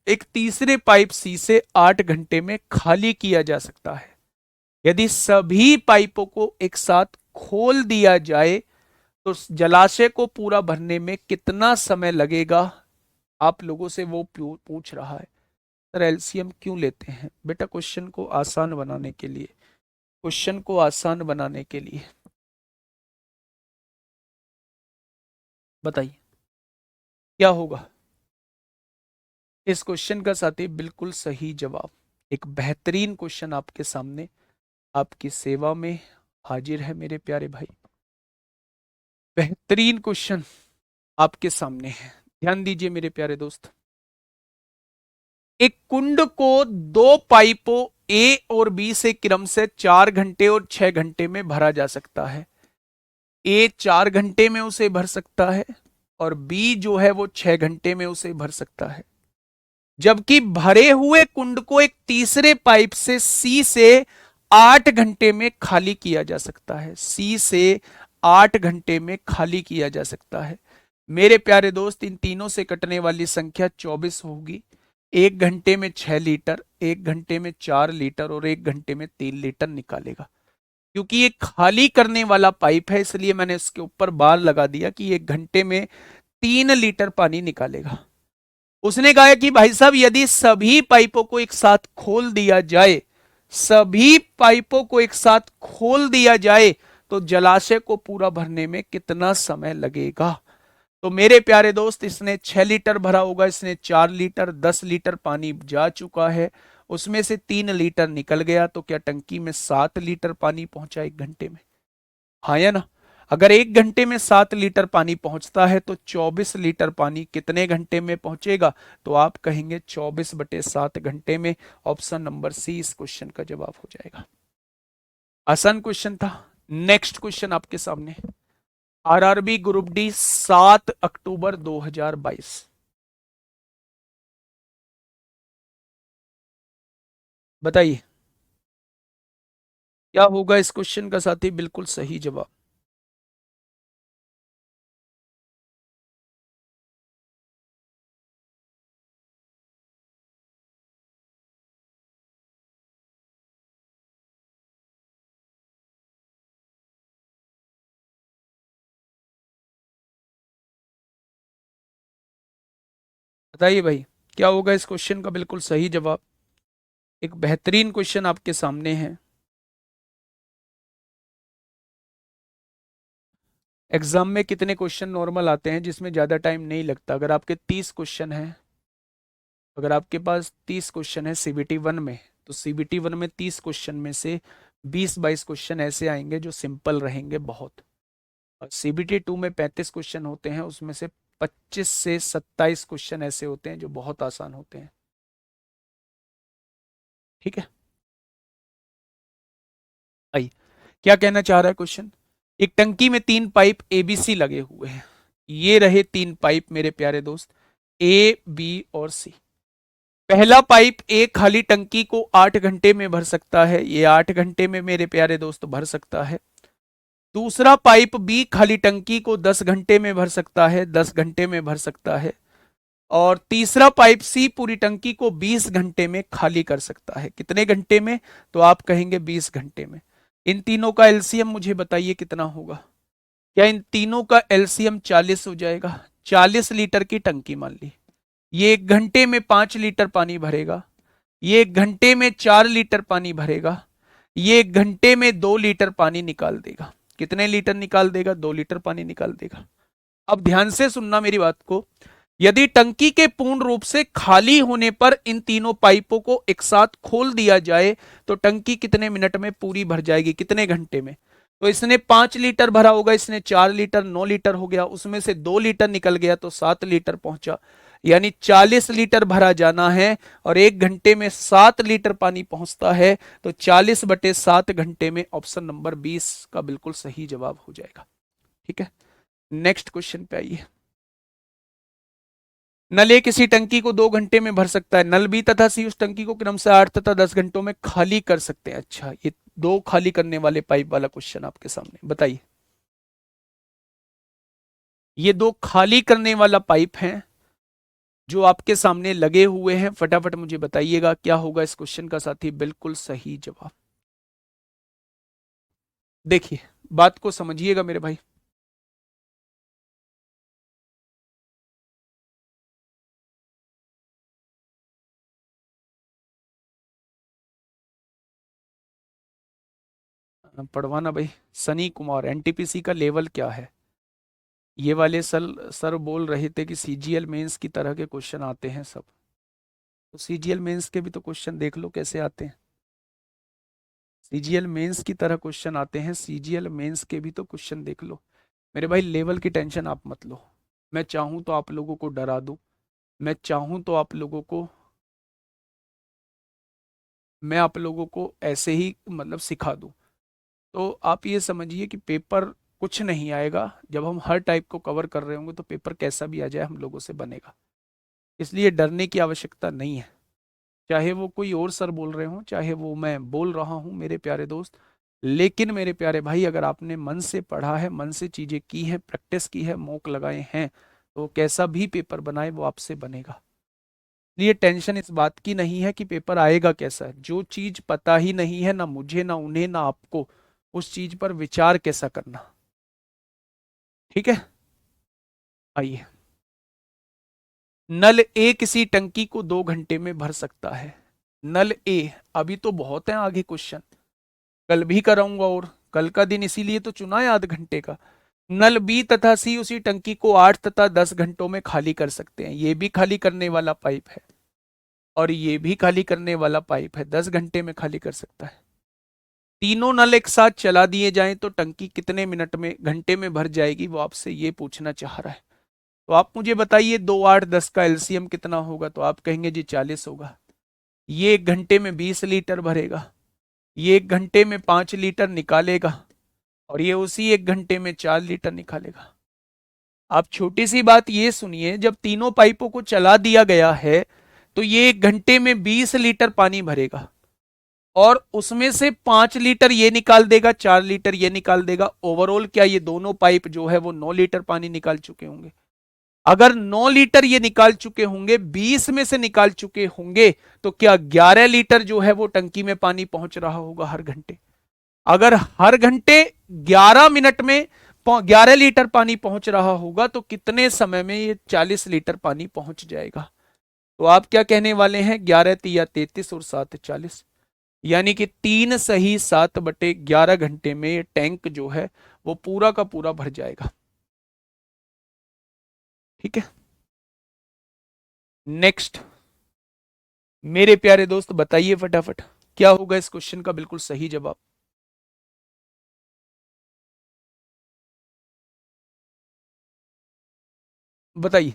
एक तीसरे पाइप सी से 8 घंटे में खाली किया जा सकता है। यदि सभी पाइपों को एक साथ खोल दिया जाए तो जलाशय को पूरा भरने में कितना समय लगेगा? आप लोगों से वो पूछ रहा है। सर एलसीएम क्यों लेते हैं? बेटा क्वेश्चन को आसान बनाने के लिए, क्वेश्चन को आसान बनाने के लिए। बताइए क्या होगा इस क्वेश्चन का साथी बिल्कुल सही जवाब? एक बेहतरीन क्वेश्चन आपके सामने, आपकी सेवा में हाजिर है मेरे प्यारे भाई। बेहतरीन क्वेश्चन आपके सामने है, ध्यान दीजिए मेरे प्यारे दोस्त। एक कुंड को दो पाइपों ए और बी से क्रम से 4 घंटे और 6 घंटे में भरा जा सकता है। ए 4 घंटे में उसे भर सकता है और बी जो है वो 6 घंटे में उसे भर सकता है, जबकि भरे हुए कुंड को एक तीसरे पाइप से सी से 8 घंटे में खाली किया जा सकता है। सी से 8 घंटे में खाली किया जा सकता है। मेरे प्यारे दोस्त, इन तीनों से कटने वाली संख्या 24 होगी। 1 घंटे में 6 लीटर, 1 घंटे में 4 लीटर और 1 घंटे में 3 लीटर निकालेगा। क्योंकि ये खाली करने वाला पाइप है इसलिए मैंने इसके ऊपर बार लगा दिया कि 1 घंटे में 3 लीटर पानी निकालेगा। उसने कहा कि भाई साहब यदि सभी पाइपों को एक साथ खोल दिया जाए, सभी पाइपों को एक साथ खोल दिया जाए तो जलाशय को पूरा भरने में कितना समय लगेगा? तो मेरे प्यारे दोस्त, इसने 6 लीटर भरा होगा, इसने 4 लीटर, 10 लीटर पानी जा चुका है, उसमें से 3 लीटर निकल गया, तो क्या टंकी में 7 लीटर पानी पहुंचा 1 घंटे में? हाँ या ना? अगर 1 घंटे में 7 लीटर पानी पहुंचता है तो 24 लीटर पानी कितने घंटे में पहुंचेगा? तो आप कहेंगे 24/7 घंटे में। ऑप्शन नंबर सी इस क्वेश्चन का जवाब हो जाएगा। आसान क्वेश्चन था। नेक्स्ट क्वेश्चन आपके सामने, आरआरबी ग्रुप डी 7 अक्टूबर 2022। बताइए क्या होगा इस क्वेश्चन का साथी? बिल्कुल सही जवाब। बताइए भाई क्या होगा इस क्वेश्चन का बिल्कुल सही जवाब? एक बेहतरीन क्वेश्चन आपके सामने है। एग्जाम में कितने क्वेश्चन नॉर्मल आते हैं जिसमें ज्यादा टाइम नहीं लगता? अगर आपके 30 क्वेश्चन हैं, अगर आपके पास 30 क्वेश्चन है सीबीटी वन में, तो सीबीटी वन में 30 क्वेश्चन में से 20-22 क्वेश्चन ऐसे आएंगे जो सिंपल रहेंगे बहुत। और सीबीटी टू में 35 क्वेश्चन होते हैं, उसमें से 25 से 27 क्वेश्चन ऐसे होते हैं जो बहुत आसान होते हैं। ठीक है। आई, क्या कहना चाह रहा है क्वेश्चन? एक टंकी में 3 पाइप एबीसी लगे हुए हैं। ये रहे 3 पाइप मेरे प्यारे दोस्त, ए बी और सी। पहला पाइप ए खाली टंकी को 8 घंटे में भर सकता है, ये 8 घंटे में मेरे प्यारे दोस्त भर सकता है। दूसरा पाइप बी खाली टंकी को 10 घंटे में भर सकता है, 10 घंटे में भर सकता है। और तीसरा पाइप सी पूरी टंकी को 20 घंटे में खाली कर सकता है। कितने घंटे में? तो आप कहेंगे 20 घंटे में। इन तीनों का एलसीएम मुझे बताइए कितना होगा? क्या इन तीनों का एलसीएम 40 हो जाएगा? 40 लीटर की टंकी मान ली, ये 1 घंटे में 5 लीटर पानी भरेगा, ये 1 घंटे में 4 लीटर पानी भरेगा, ये 1 घंटे में 2 लीटर पानी निकाल देगा। कितने लीटर निकाल देगा? 2 लीटर पानी निकाल देगा। अब ध्यान से सुनना मेरी बात को। यदि टंकी के पूर्ण रूप से खाली होने पर इन तीनों पाइपों को एक साथ खोल दिया जाए तो टंकी कितने मिनट में पूरी भर जाएगी? कितने घंटे में? तो इसने 5 लीटर भरा होगा, इसने 4 लीटर, 9 लीटर हो गया, उसमें से 2 लीटर निकल गया तो 7 लीटर पहुंचा। यानी 40 लीटर भरा जाना है और 1 घंटे में 7 लीटर पानी पहुंचता है, तो 40/7 घंटे में ऑप्शन नंबर 20 का बिल्कुल सही जवाब हो जाएगा। ठीक है, नेक्स्ट क्वेश्चन पे आइए। नल ए किसी टंकी को 2 घंटे में भर सकता है, नल बी तथा सी उस टंकी को क्रम से 8 तथा 10 घंटों में खाली कर सकते हैं। अच्छा, ये दो खाली करने वाले पाइप वाला क्वेश्चन आपके सामने, बताइए। ये दो खाली करने वाला पाइप हैं जो आपके सामने लगे हुए हैं, फटाफट मुझे बताइएगा क्या होगा इस क्वेश्चन का साथी? बिल्कुल सही जवाब। देखिए बात को समझिएगा मेरे भाई। पढ़वाना भाई। सनी कुमार, एनटीपीसी का लेवल क्या है? ये वाले सर बोल रहे थे कि सीजीएल मेंस की तरह के क्वेश्चन आते हैं सब। तो सीजीएल मेंस के भी तो क्वेश्चन देख लो कैसे आते हैं। सीजीएल मेंस की तरह क्वेश्चन आते हैं, सीजीएल मेंस के भी तो क्वेश्चन देख लो। मेरे भाई लेवल की टेंशन आप मत लो। मैं चाहूं तो आप लोगों को डरा दूं, मैं चाहूं तो आप लोगों को, मैं आप लोगों को ऐसे ही मतलब सिखा दूं। तो आप ये समझिए कि पेपर कुछ नहीं आएगा, जब हम हर टाइप को कवर कर रहे होंगे तो पेपर कैसा भी आ जाए हम लोगों से बनेगा। इसलिए डरने की आवश्यकता नहीं है। चाहे वो कोई और सर बोल रहे हो, चाहे वो मैं बोल रहा हूं मेरे प्यारे दोस्त, लेकिन मेरे प्यारे भाई अगर आपने मन से पढ़ा है, मन से चीजें की है, प्रैक्टिस की है, मॉक लगाए हैं, तो कैसा भी पेपर बनाए वो आपसे बनेगा। ये टेंशन इस बात की नहीं है कि पेपर आएगा कैसा है। जो चीज पता ही नहीं है ना मुझे ना उन्हें ना आपको, उस चीज पर विचार कैसा करना। ठीक है, आइए। नल ए किसी टंकी को 2 घंटे में भर सकता है। नल ए, अभी तो बहुत है आगे क्वेश्चन, कल भी कराऊंगा और कल का दिन इसीलिए तो चुना है आध घंटे का। नल बी तथा सी उसी टंकी को 8 तथा 10 घंटों में खाली कर सकते हैं। ये भी खाली करने वाला पाइप है और ये भी खाली करने वाला पाइप है, 10 घंटे में खाली कर सकता है। तीनों नल एक साथ चला दिए जाएं तो टंकी कितने मिनट में, घंटे में भर जाएगी, वो आपसे ये पूछना चाह रहा है। तो आप मुझे बताइए 2 8 10 का एलसीएम कितना होगा, तो आप कहेंगे जी 40 होगा। ये 1 घंटे में 20 लीटर भरेगा, ये 1 घंटे में 5 लीटर निकालेगा, और ये उसी 1 घंटे में 4 लीटर निकालेगा। आप छोटी सी बात ये सुनिए, जब तीनों पाइपों को चला दिया गया है तो ये 1 घंटे में 20 लीटर पानी भरेगा, और उसमें से 5 लीटर ये निकाल देगा, 4 लीटर ये निकाल देगा। ओवरऑल क्या ये दोनों पाइप जो है वो 9 लीटर पानी निकाल चुके होंगे? अगर 9 लीटर ये निकाल चुके होंगे, 20 में से निकाल चुके होंगे, तो क्या 11 लीटर जो है वो टंकी में पानी पहुंच रहा होगा हर घंटे? अगर हर घंटे 11 मिनट में 11 लीटर पानी पहुंच रहा होगा, तो कितने समय में ये 40 लीटर पानी पहुंच जाएगा? तो आप क्या कहने वाले हैं, 11 × 3 = 33 और 7 = 40, यानी कि 3 × 7/11 घंटे में ये टैंक जो है वो पूरा का पूरा भर जाएगा। ठीक है, नेक्स्ट मेरे प्यारे दोस्त बताइए फटाफट, क्या होगा इस क्वेश्चन का बिल्कुल सही जवाब? बताइए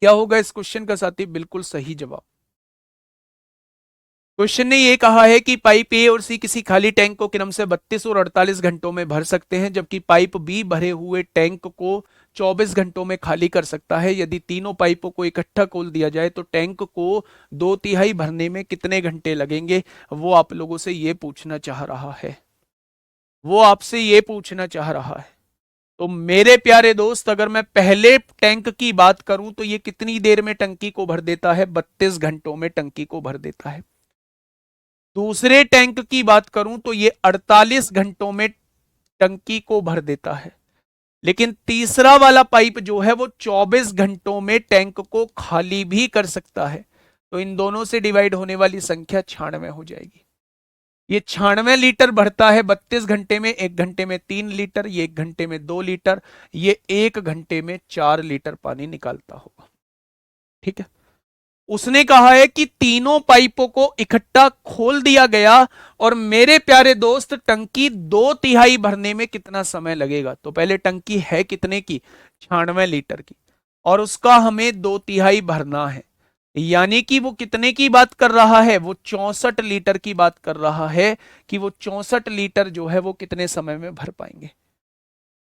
क्या होगा इस क्वेश्चन का साथी बिल्कुल सही जवाब? क्वेश्चन ने ये कहा है कि पाइप ए और सी किसी खाली टैंक को क्रम से 32 और 48 घंटों में भर सकते हैं, जबकि पाइप बी भरे हुए टैंक को 24 घंटों में खाली कर सकता है। यदि तीनों पाइपों को इकट्ठा खोल दिया जाए तो टैंक को 2/3 भरने में कितने घंटे लगेंगे? वो आप लोगों से ये पूछना चाह रहा है, वो आपसे ये पूछना चाह रहा है। तो मेरे प्यारे दोस्त, अगर मैं पहले टैंक की बात करूं तो ये कितनी देर में टंकी को भर देता है? 32 घंटों में टंकी को भर देता है। दूसरे टैंक की बात करूं तो ये 48 घंटों में टंकी को भर देता है। लेकिन तीसरा वाला पाइप जो है वो 24 घंटों में टैंक को खाली भी कर सकता है। तो इन दोनों से डिवाइड होने वाली संख्या 96 हो जाएगी। ये 96 लीटर भरता है 32 घंटे में, 1 घंटे में 3 लीटर, ये 1 घंटे में 2 लीटर, ये 1 घंटे में 4 लीटर पानी निकालता होगा। ठीक है, उसने कहा है कि तीनों पाइपों को इकट्ठा खोल दिया गया, और मेरे प्यारे दोस्त टंकी 2/3 भरने में कितना समय लगेगा? तो पहले टंकी है कितने की? 96 लीटर की, और उसका हमें 2/3 भरना है। यानी कि वो कितने की बात कर रहा है? वो 64 लीटर की बात कर रहा है, कि वो 64 लीटर जो है वो कितने समय में भर पाएंगे।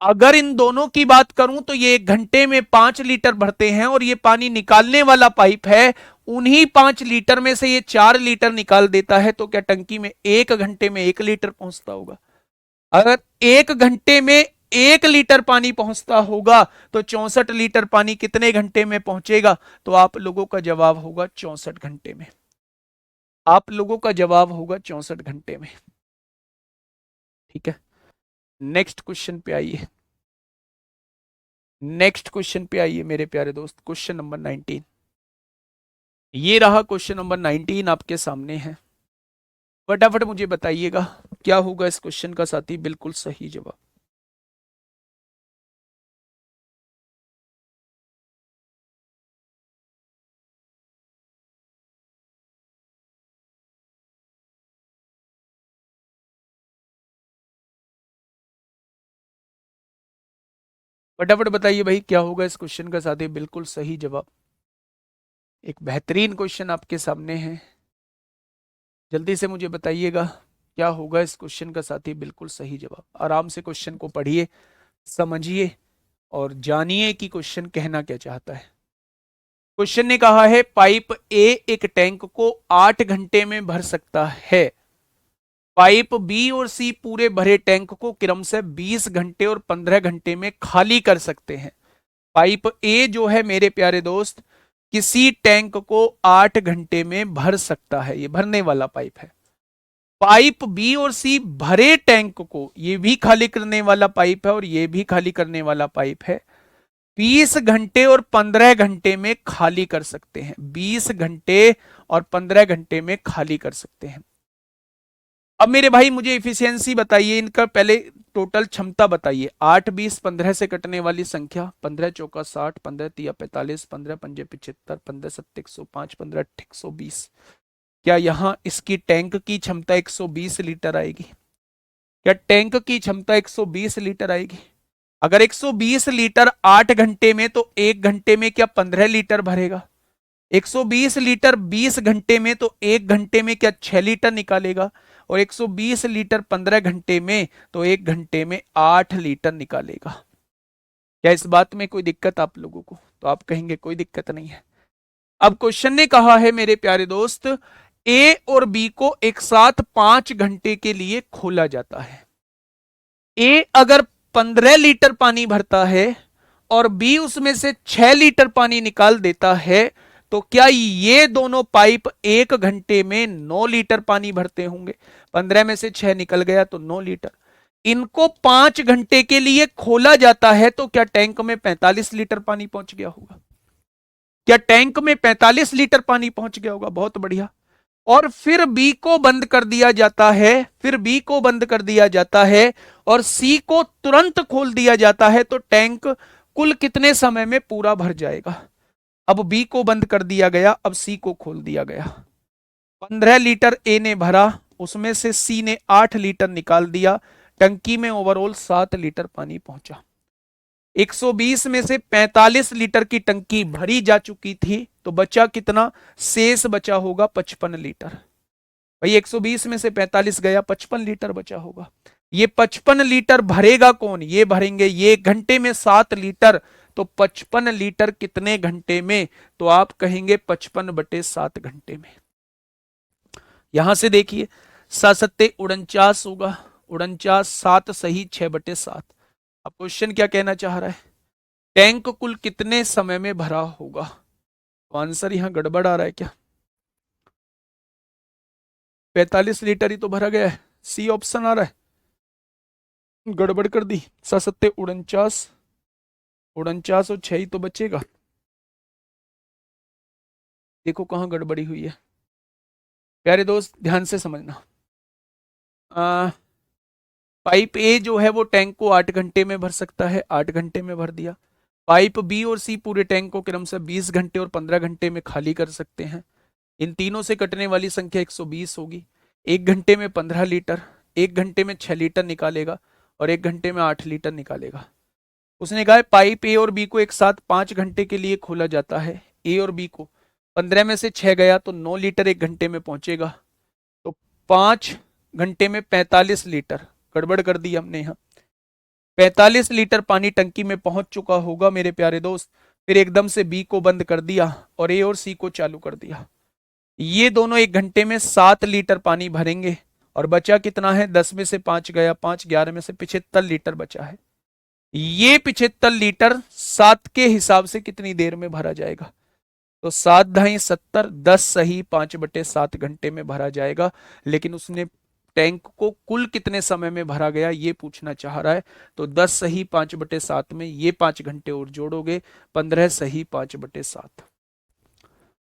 अगर इन दोनों की बात करूं तो ये 1 घंटे में 5 लीटर भरते हैं, और ये पानी निकालने वाला पाइप है, उन्हीं 5 लीटर में से ये 4 लीटर निकाल देता है। तो क्या टंकी में 1 घंटे में 1 लीटर पहुंचता होगा? अगर 1 घंटे में 1 लीटर पानी पहुंचता होगा, तो 64 लीटर पानी कितने घंटे में पहुंचेगा? तो आप लोगों का जवाब होगा 64 घंटे में। आप लोगों का जवाब होगा 64 घंटे में। ठीक है, नेक्स्ट क्वेश्चन पे आइए। नेक्स्ट क्वेश्चन पे आइए मेरे प्यारे दोस्त, क्वेश्चन नंबर 19। ये रहा क्वेश्चन नंबर 19 आपके सामने है। फटाफट मुझे बताइएगा क्या होगा इस क्वेश्चन का साथी बिल्कुल सही जवाब? फटाफट बताइए भाई क्या होगा इस क्वेश्चन का साथी बिल्कुल सही जवाब? एक बेहतरीन क्वेश्चन आपके सामने है, जल्दी से मुझे बताइएगा क्या होगा इस क्वेश्चन का साथी बिल्कुल सही जवाब? आराम से क्वेश्चन को पढ़िए, समझिए, और जानिए कि क्वेश्चन कहना क्या चाहता है। क्वेश्चन ने कहा है पाइप ए एक टैंक को 8 घंटे में भर सकता है। पाइप बी और सी पूरे भरे टैंक को क्रम से 20 घंटे और 15 घंटे में खाली कर सकते हैं। पाइप ए जो है मेरे प्यारे दोस्त किसी टैंक को 8 घंटे में भर सकता है, ये भरने वाला पाइप है। पाइप बी और सी भरे टैंक को, ये भी खाली करने वाला पाइप है और ये भी खाली करने वाला पाइप है, 20 घंटे और 15 घंटे में खाली कर सकते हैं। 20 घंटे और 15 घंटे में खाली कर सकते हैं। अब मेरे भाई मुझे इफिशियंसी बताइए, इनका पहले टोटल क्षमता बताइए। 8 20 15 से कटने वाली संख्या, 15 चौका 60, 15 तिया 45, 15 पंजे 75, 15 सत्ते 105, 15 अट्ठे 120। क्या यहां इसकी टैंक की क्षमता 120 लीटर आएगी? क्या टैंक की क्षमता 120 लीटर आएगी? अगर 120 लीटर 8 घंटे में, तो 1 घंटे में क्या 15 लीटर भरेगा? 120 लीटर 20 घंटे में, तो 1 घंटे में क्या 6 लीटर निकालेगा? और 120 लीटर 15 घंटे में, तो 1 घंटे में 8 लीटर निकालेगा। क्या इस बात में कोई दिक्कत आप लोगों को? तो आप कहेंगे कोई दिक्कत नहीं है। अब क्वेश्चन ने कहा है मेरे प्यारे दोस्त, ए और बी को एक साथ 5 घंटे के लिए खोला जाता है। ए अगर 15 लीटर पानी भरता है और बी उसमें से 6 लीटर पानी निकाल देता है, तो क्या ये दोनों पाइप 1 घंटे में 9 लीटर पानी भरते होंगे? 15 में से 6 निकल गया तो 9 लीटर। इनको 5 घंटे के लिए खोला जाता है, तो क्या टैंक में 45 लीटर पानी पहुंच गया होगा? क्या टैंक में 45 लीटर पानी पहुंच गया होगा? बहुत बढ़िया। और फिर बी को बंद कर दिया जाता है, फिर बी को बंद कर दिया जाता है और सी को तुरंत खोल दिया जाता है, तो टैंक कुल कितने समय में पूरा भर जाएगा? अब बी को बंद कर दिया गया, अब सी को खोल दिया गया। 15 लीटर ए ने भरा, उसमें से सी ने 8 लीटर निकाल दिया, टंकी में ओवरऑल 7 लीटर पानी पहुंचा। 120 में से 45 लीटर की टंकी भरी जा चुकी थी, तो बचा कितना? शेष बचा होगा 55 लीटर। भाई 120 में से 45 गया, 55 लीटर बचा होगा। ये 55 लीटर भरेगा कौन? ये भरेंगे ये। 1 घंटे में 7 लीटर, तो 55 लीटर कितने घंटे में? तो आप कहेंगे 55/7 घंटे में। यहां से देखिए, 7×7 = 49 होगा, 49, 7 सही 6/7। अब क्वेश्चन क्या कहना चाह रहा है? टैंक कुल कितने समय में भरा होगा? तो आंसर यहां गड़बड़ आ रहा है क्या? 45 लीटर ही तो भरा गया है, सी ऑप्शन आ रहा है। गड़बड़ कर दी। 7×7 = 49, 49 और 6 ही तो बचेगा। देखो कहां गड़बड़ी हुई है। प्यारे दोस्त ध्यान से समझना। पाइप ए जो है वो टैंक को 8 घंटे में भर सकता है, 8 घंटे में भर दिया। पाइप बी और सी पूरे टैंक को क्रमशः 20 घंटे और 15 घंटे में खाली कर सकते हैं। इन तीनों से कटने वाली संख्या 120 होगी। 1 घंटे में 15 लीटर, 1 घंटे में 6 लीटर निकालेगा और 1 घंटे में 8 लीटर निकालेगा। उसने कहा पाइप ए और बी को एक साथ 5 घंटे के लिए खोला जाता है। ए और बी को 15 में से 6 गया, तो 9 लीटर 1 घंटे में पहुंचेगा। तो 5 घंटे में 45 लीटर, गड़बड़ कर दी हमने यहाँ। 45 लीटर पानी टंकी में पहुंच चुका होगा मेरे प्यारे दोस्त। फिर एकदम से बी को बंद कर दिया और ए और सी को चालू कर दिया। ये दोनों 1 घंटे में 7 लीटर पानी भरेंगे और बचा कितना है? 10 में से 5 गया, 5, 11 में से 75 लीटर बचा है। ये 75 लीटर 7 के हिसाब से कितनी देर में भरा जाएगा? तो 7 × 70, 10 सही 5/7 घंटे में भरा जाएगा। लेकिन उसने टैंक को कुल कितने समय में भरा गया ये पूछना चाह रहा है। तो 10 सही 5/7 में ये 5 घंटे और जोड़ोगे, 15 सही 5/7।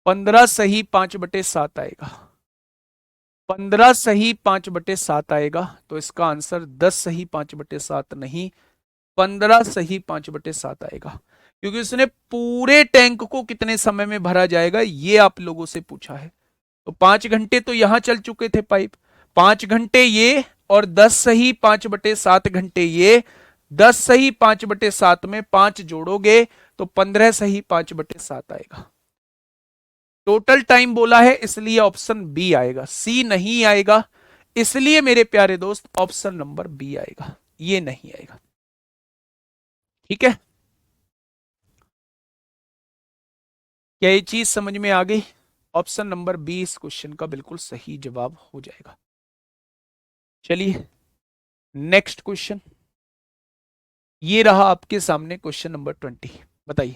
15 सही 5/7 आएगा। 15 सही 5/7 आएगा। तो इसका आंसर 10 सही 5/7 नहीं, 15 सही 5/7 आएगा। क्योंकि उसने पूरे टैंक को कितने समय में भरा जाएगा ये आप लोगों से पूछा है। तो 5 घंटे तो यहां चल चुके थे पाइप, 5 घंटे ये और 10 सही 5/7 घंटे ये। 10 सही 5/7 में 5 जोड़ोगे तो 15 सही 5/7 आएगा। टोटल टाइम बोला है इसलिए ऑप्शन बी आएगा, सी नहीं आएगा। इसलिए मेरे प्यारे दोस्त ऑप्शन नंबर बी आएगा, ये नहीं आएगा। ठीक है, क्या ये चीज समझ में आ गई? ऑप्शन नंबर बी इस क्वेश्चन का बिल्कुल सही जवाब हो जाएगा। चलिए नेक्स्ट क्वेश्चन, ये रहा आपके सामने क्वेश्चन नंबर 20। बताइए।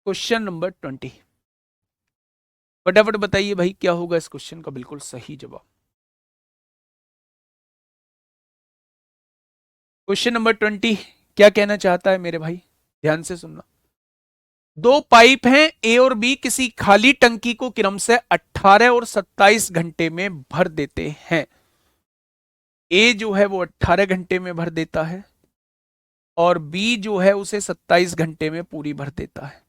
क्वेश्चन नंबर 20, फटाफट बताइए भाई क्या होगा इस क्वेश्चन का बिल्कुल सही जवाब। क्वेश्चन नंबर 20 क्या कहना चाहता है मेरे भाई? ध्यान से सुनना। दो पाइप हैं ए और बी, किसी खाली टंकी को क्रम से 18 और 27 घंटे में भर देते हैं। ए जो है वो 18 घंटे में भर देता है और बी जो है उसे 27 घंटे में पूरी भर देता है।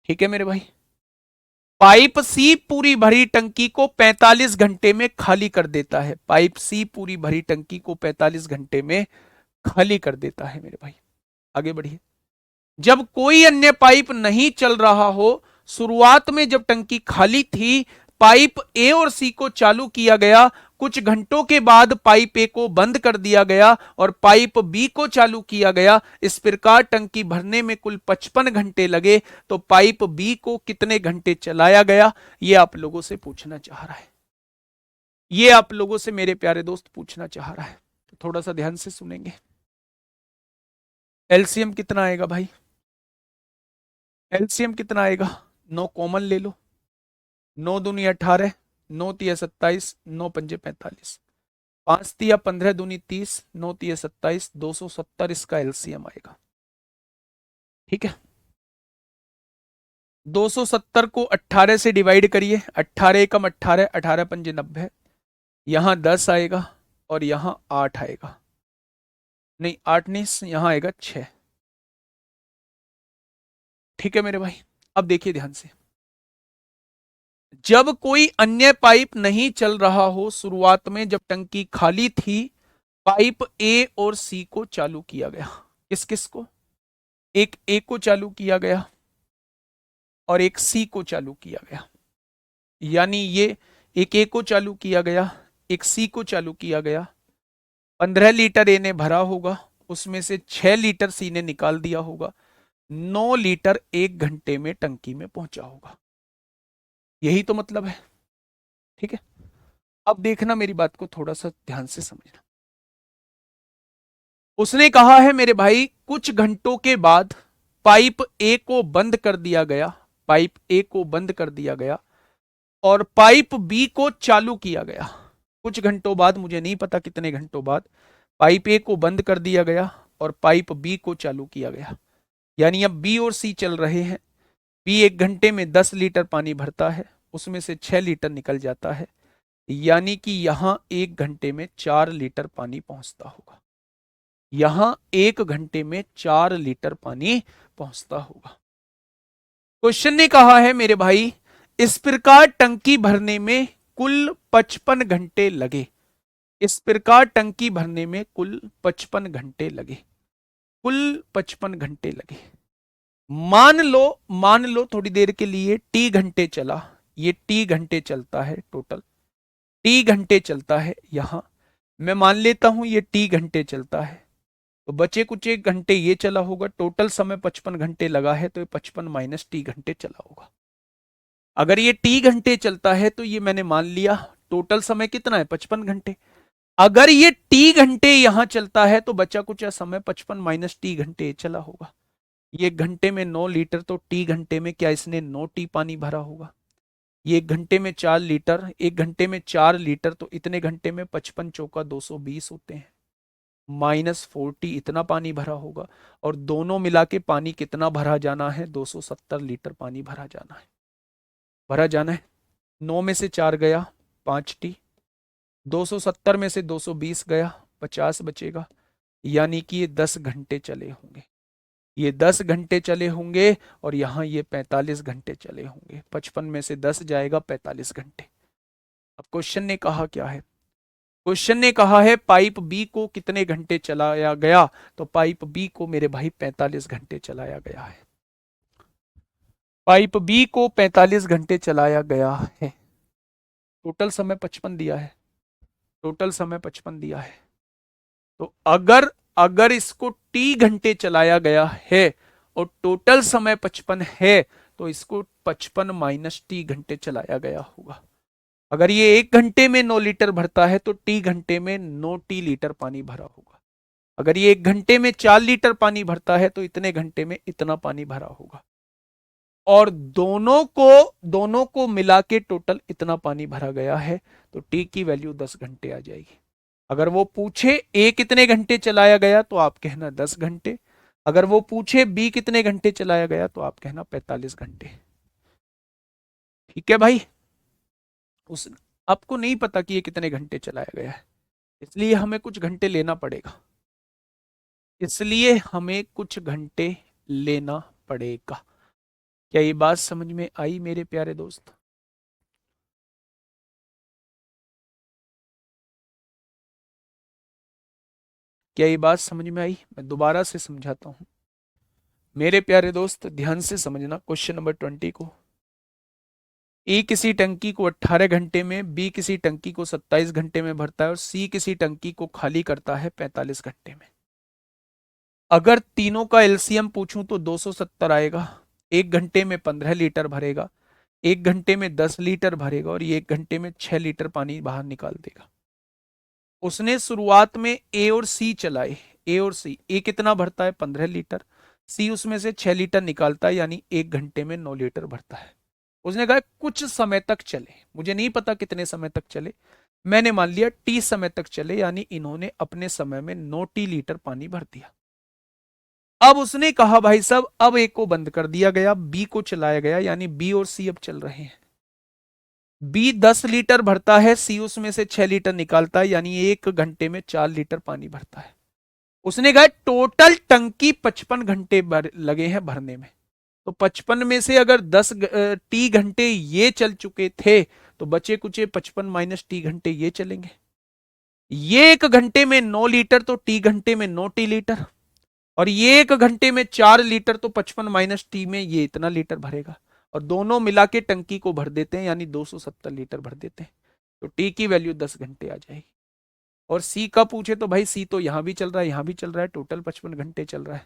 ठीक है मेरे भाई। पाइप सी पूरी भरी टंकी को 45 घंटे में खाली कर देता है। पाइप सी पूरी भरी टंकी को 45 घंटे में खाली कर देता है मेरे भाई। आगे बढ़िए। जब कोई अन्य पाइप नहीं चल रहा हो, शुरुआत में जब टंकी खाली थी, पाइप ए और सी को चालू किया गया, कुछ घंटों के बाद पाइप ए को बंद कर दिया गया और पाइप बी को चालू किया गया। इस प्रकार टंकी भरने में कुल 55 घंटे लगे, तो पाइप बी को कितने घंटे चलाया गया? यह आप लोगों से पूछना चाह रहा है। यह आप लोगों से मेरे प्यारे दोस्त पूछना चाह रहा है, तो थोड़ा सा ध्यान से सुनेंगे। एलसीएम कितना आएगा भाई? एलसीएम कितना आएगा? 9 कॉमन ले लो। 9 दूनी 18, 9 तिया 27, 9 पंजे 45, 5 तिया 15 दूनी 30, 9 तिया 27, 270 इसका एलसीएम आएगा। ठीक है, 270 को 18 से डिवाइड करिए। 18 एकम 18, 18 पंजे 90, यहां 10 आएगा और यहां 8 आएगा। नहीं 8 नहीं, यहां आएगा 6। ठीक है मेरे भाई, अब देखिए ध्यान से। जब कोई अन्य पाइप नहीं चल रहा हो, शुरुआत में जब टंकी खाली थी, पाइप ए और सी को चालू किया गया। किस किस को? एक ए को चालू किया गया और एक सी को चालू किया गया। यानी ये एक ए को चालू किया गया, एक सी को चालू किया गया। 15 लीटर ए ने भरा होगा, उसमें से 6 लीटर सी ने निकाल दिया होगा। 9 लीटर 1 घंटे में टंकी में पहुंचा होगा। यही तो मतलब है। ठीक है, अब देखना मेरी बात को थोड़ा सा ध्यान से समझना। उसने कहा है मेरे भाई, कुछ घंटों के बाद पाइप ए को बंद कर दिया गया, पाइप ए को बंद कर दिया गया और पाइप बी को चालू किया गया। कुछ घंटों बाद, मुझे नहीं पता कितने घंटों बाद, पाइप ए को बंद कर दिया गया और पाइप बी को चालू किया गया। यानी अब बी और सी चल रहे हैं। बी 1 घंटे में 10 लीटर पानी भरता है, उसमें से 6 लीटर निकल जाता है। यानी कि यहां 1 घंटे में 4 लीटर पानी पहुंचता होगा। यहां 1 घंटे में 4 लीटर पानी पहुंचता होगा। क्वेश्चन ने कहा है मेरे भाई, इस प्रकार टंकी भरने में कुल 55 घंटे लगे। इस प्रकार टंकी भरने में कुल 55 घंटे लगे। कुल 55 घंटे लगे। मान लो थोड़ी देर के लिए टी घंटे चला। ये टी घंटे चलता है, टोटल टी घंटे चलता है। यहां मैं मान लेता हूं ये टी घंटे चलता है, तो बचे कुछ 1 घंटे ये चला होगा। टोटल समय 55 घंटे लगा है, तो ये 55 माइनस टी घंटे चला होगा। अगर ये टी घंटे चलता है तो ये मैंने मान लिया टोटल समय कितना है, 55 घंटे। अगर ये टी घंटे यहां चलता है तो बचा कुछ समय 55 माइनस टी घंटे चला होगा। ये 1 घंटे में 9 लीटर, तो टी घंटे में क्या इसने 9 टी पानी भरा होगा। ये 1 घंटे में 4 लीटर, 1 घंटे में 4 लीटर, तो इतने घंटे में 55 चौका 220 होते हैं, -40 इतना पानी भरा होगा। और दोनों मिला के पानी कितना भरा जाना है, 270 लीटर पानी भरा जाना है। भरा जाना है। 9 में से 4 गया, 5 टी। 270 में से 220 गया, 50 बचेगा। यानी कि ये 10 घंटे चले होंगे। ये 10 घंटे चले होंगे और यहां ये 45 घंटे चले होंगे। 55 में से 10 जाएगा, 45 घंटे। अब क्वेश्चन ने कहा क्या है? क्वेश्चन ने कहा है पाइप बी को कितने घंटे चलाया गया, तो पाइप बी को मेरे भाई 45 घंटे चलाया गया है। पाइप बी को 45 घंटे चलाया गया है। टोटल समय 55 दिया है। टोटल समय 55 दिया है। तो अगर इसको टी घंटे चलाया गया है और टोटल समय 55 है, तो इसको 55 माइनस टी घंटे चलाया गया होगा। अगर ये 1 घंटे में 9 लीटर भरता है तो टी घंटे में 9 टी लीटर पानी भरा होगा। अगर ये 1 घंटे में 4 लीटर पानी भरता है तो इतने घंटे में इतना पानी भरा होगा। और दोनों को मिला के टोटल इतना पानी भरा गया है, तो टी की वैल्यू 10 घंटे आ जाएगी। अगर वो पूछे ए कितने घंटे चलाया गया तो आप कहना 10 घंटे। अगर वो पूछे बी कितने घंटे चलाया गया तो आप कहना 45 घंटे। ठीक है भाई, उस आपको नहीं पता कि ये कितने घंटे चलाया गया है, इसलिए हमें कुछ घंटे लेना पड़ेगा। इसलिए हमें कुछ घंटे लेना पड़ेगा। क्या ये बात समझ में आई मेरे प्यारे दोस्त? क्या ये बात समझ में आई? मैं दोबारा से समझाता हूँ। मेरे प्यारे दोस्त ध्यान से समझना क्वेश्चन नंबर 20 को। ए किसी टंकी को 18 घंटे में, बी किसी टंकी को 27 घंटे में भरता है और सी किसी टंकी को खाली करता है 45 घंटे में। अगर तीनों का एलसीएम पूछूं तो 270 आएगा। 1 घंटे में 15 लीटर भरेगा, 1 घंटे में 10 लीटर भरेगा और ये 1 घंटे में 6 लीटर पानी बाहर निकाल देगा। उसने शुरुआत में ए और सी चलाए। ए और सी, ए कितना भरता है 15 लीटर, सी उसमें से 6 लीटर निकालता है, यानी 1 घंटे में 9 लीटर भरता है। उसने कहा कुछ समय तक चले, मुझे नहीं पता कितने समय तक चले, मैंने मान लिया टी समय तक चले, यानी इन्होंने अपने समय में 9 टी लीटर पानी भर दिया। अब उसने कहा भाई साहब अब ए को बंद कर दिया गया, बी को चलाया गया, यानी बी और सी अब चल रहे हैं। बी 10 लीटर भरता है, सी उसमें से 6 लीटर निकालता है, यानी 1 घंटे में 4 लीटर पानी भरता है। उसने कहा टोटल टंकी 55 घंटे लगे हैं भरने में। तो 55 में से अगर 10 टी घंटे ये चल चुके थे, तो बचे कुचे 55 - टी घंटे ये चलेंगे। ये 1 घंटे में 9 लीटर, तो टी घंटे में 9 टी लीटर, और ये 1 घंटे में 4 लीटर, तो 55 - टी में ये इतना लीटर भरेगा। और दोनों मिला के टंकी को भर देते हैं, यानी 270 लीटर भर देते हैं। तो टी की वैल्यू 10 घंटे आ जाएगी। और सी का पूछे तो भाई सी तो यहां भी चल रहा है, यहां भी चल रहा है, टोटल 55 घंटे चल रहा है।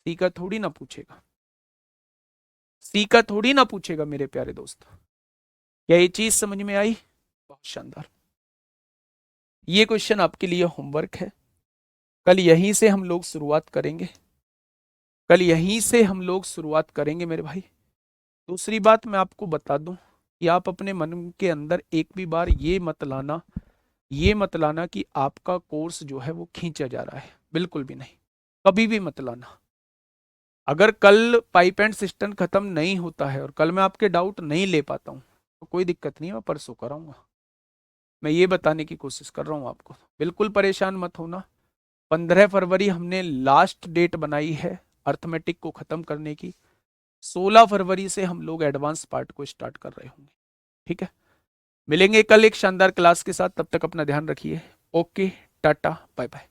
सी का थोड़ी ना पूछेगा, सी का थोड़ी ना पूछेगा मेरे प्यारे दोस्त। क्या ये चीज समझ में आई? बहुत शानदार। ये क्वेश्चन आपके लिए होमवर्क है। कल यहीं से हम लोग शुरुआत करेंगे, कल यहीं से हम लोग शुरुआत करेंगे मेरे भाई। दूसरी बात मैं आपको बता दूं कि आप अपने मन के अंदर एक भी बार ये मत लाना, ये मत लाना कि आपका कोर्स जो है वो खींचा जा रहा है, बिल्कुल भी नहीं, कभी भी मत लाना। अगर कल पाइप एंड सिस्टम खत्म नहीं होता है और कल मैं आपके डाउट नहीं ले पाता हूँ, तो कोई दिक्कत नहीं है, मैं परसों कराऊंगा। मैं ये बताने की कोशिश कर रहा हूँ आपको, बिल्कुल परेशान मत होना। 15 फरवरी हमने लास्ट डेट बनाई है अर्थमेटिक को खत्म करने की। 16 फरवरी से हम लोग एडवांस पार्ट को स्टार्ट कर रहे होंगे। ठीक है, मिलेंगे कल एक शानदार क्लास के साथ, तब तक अपना ध्यान रखिए। Okay, tata, bye bye.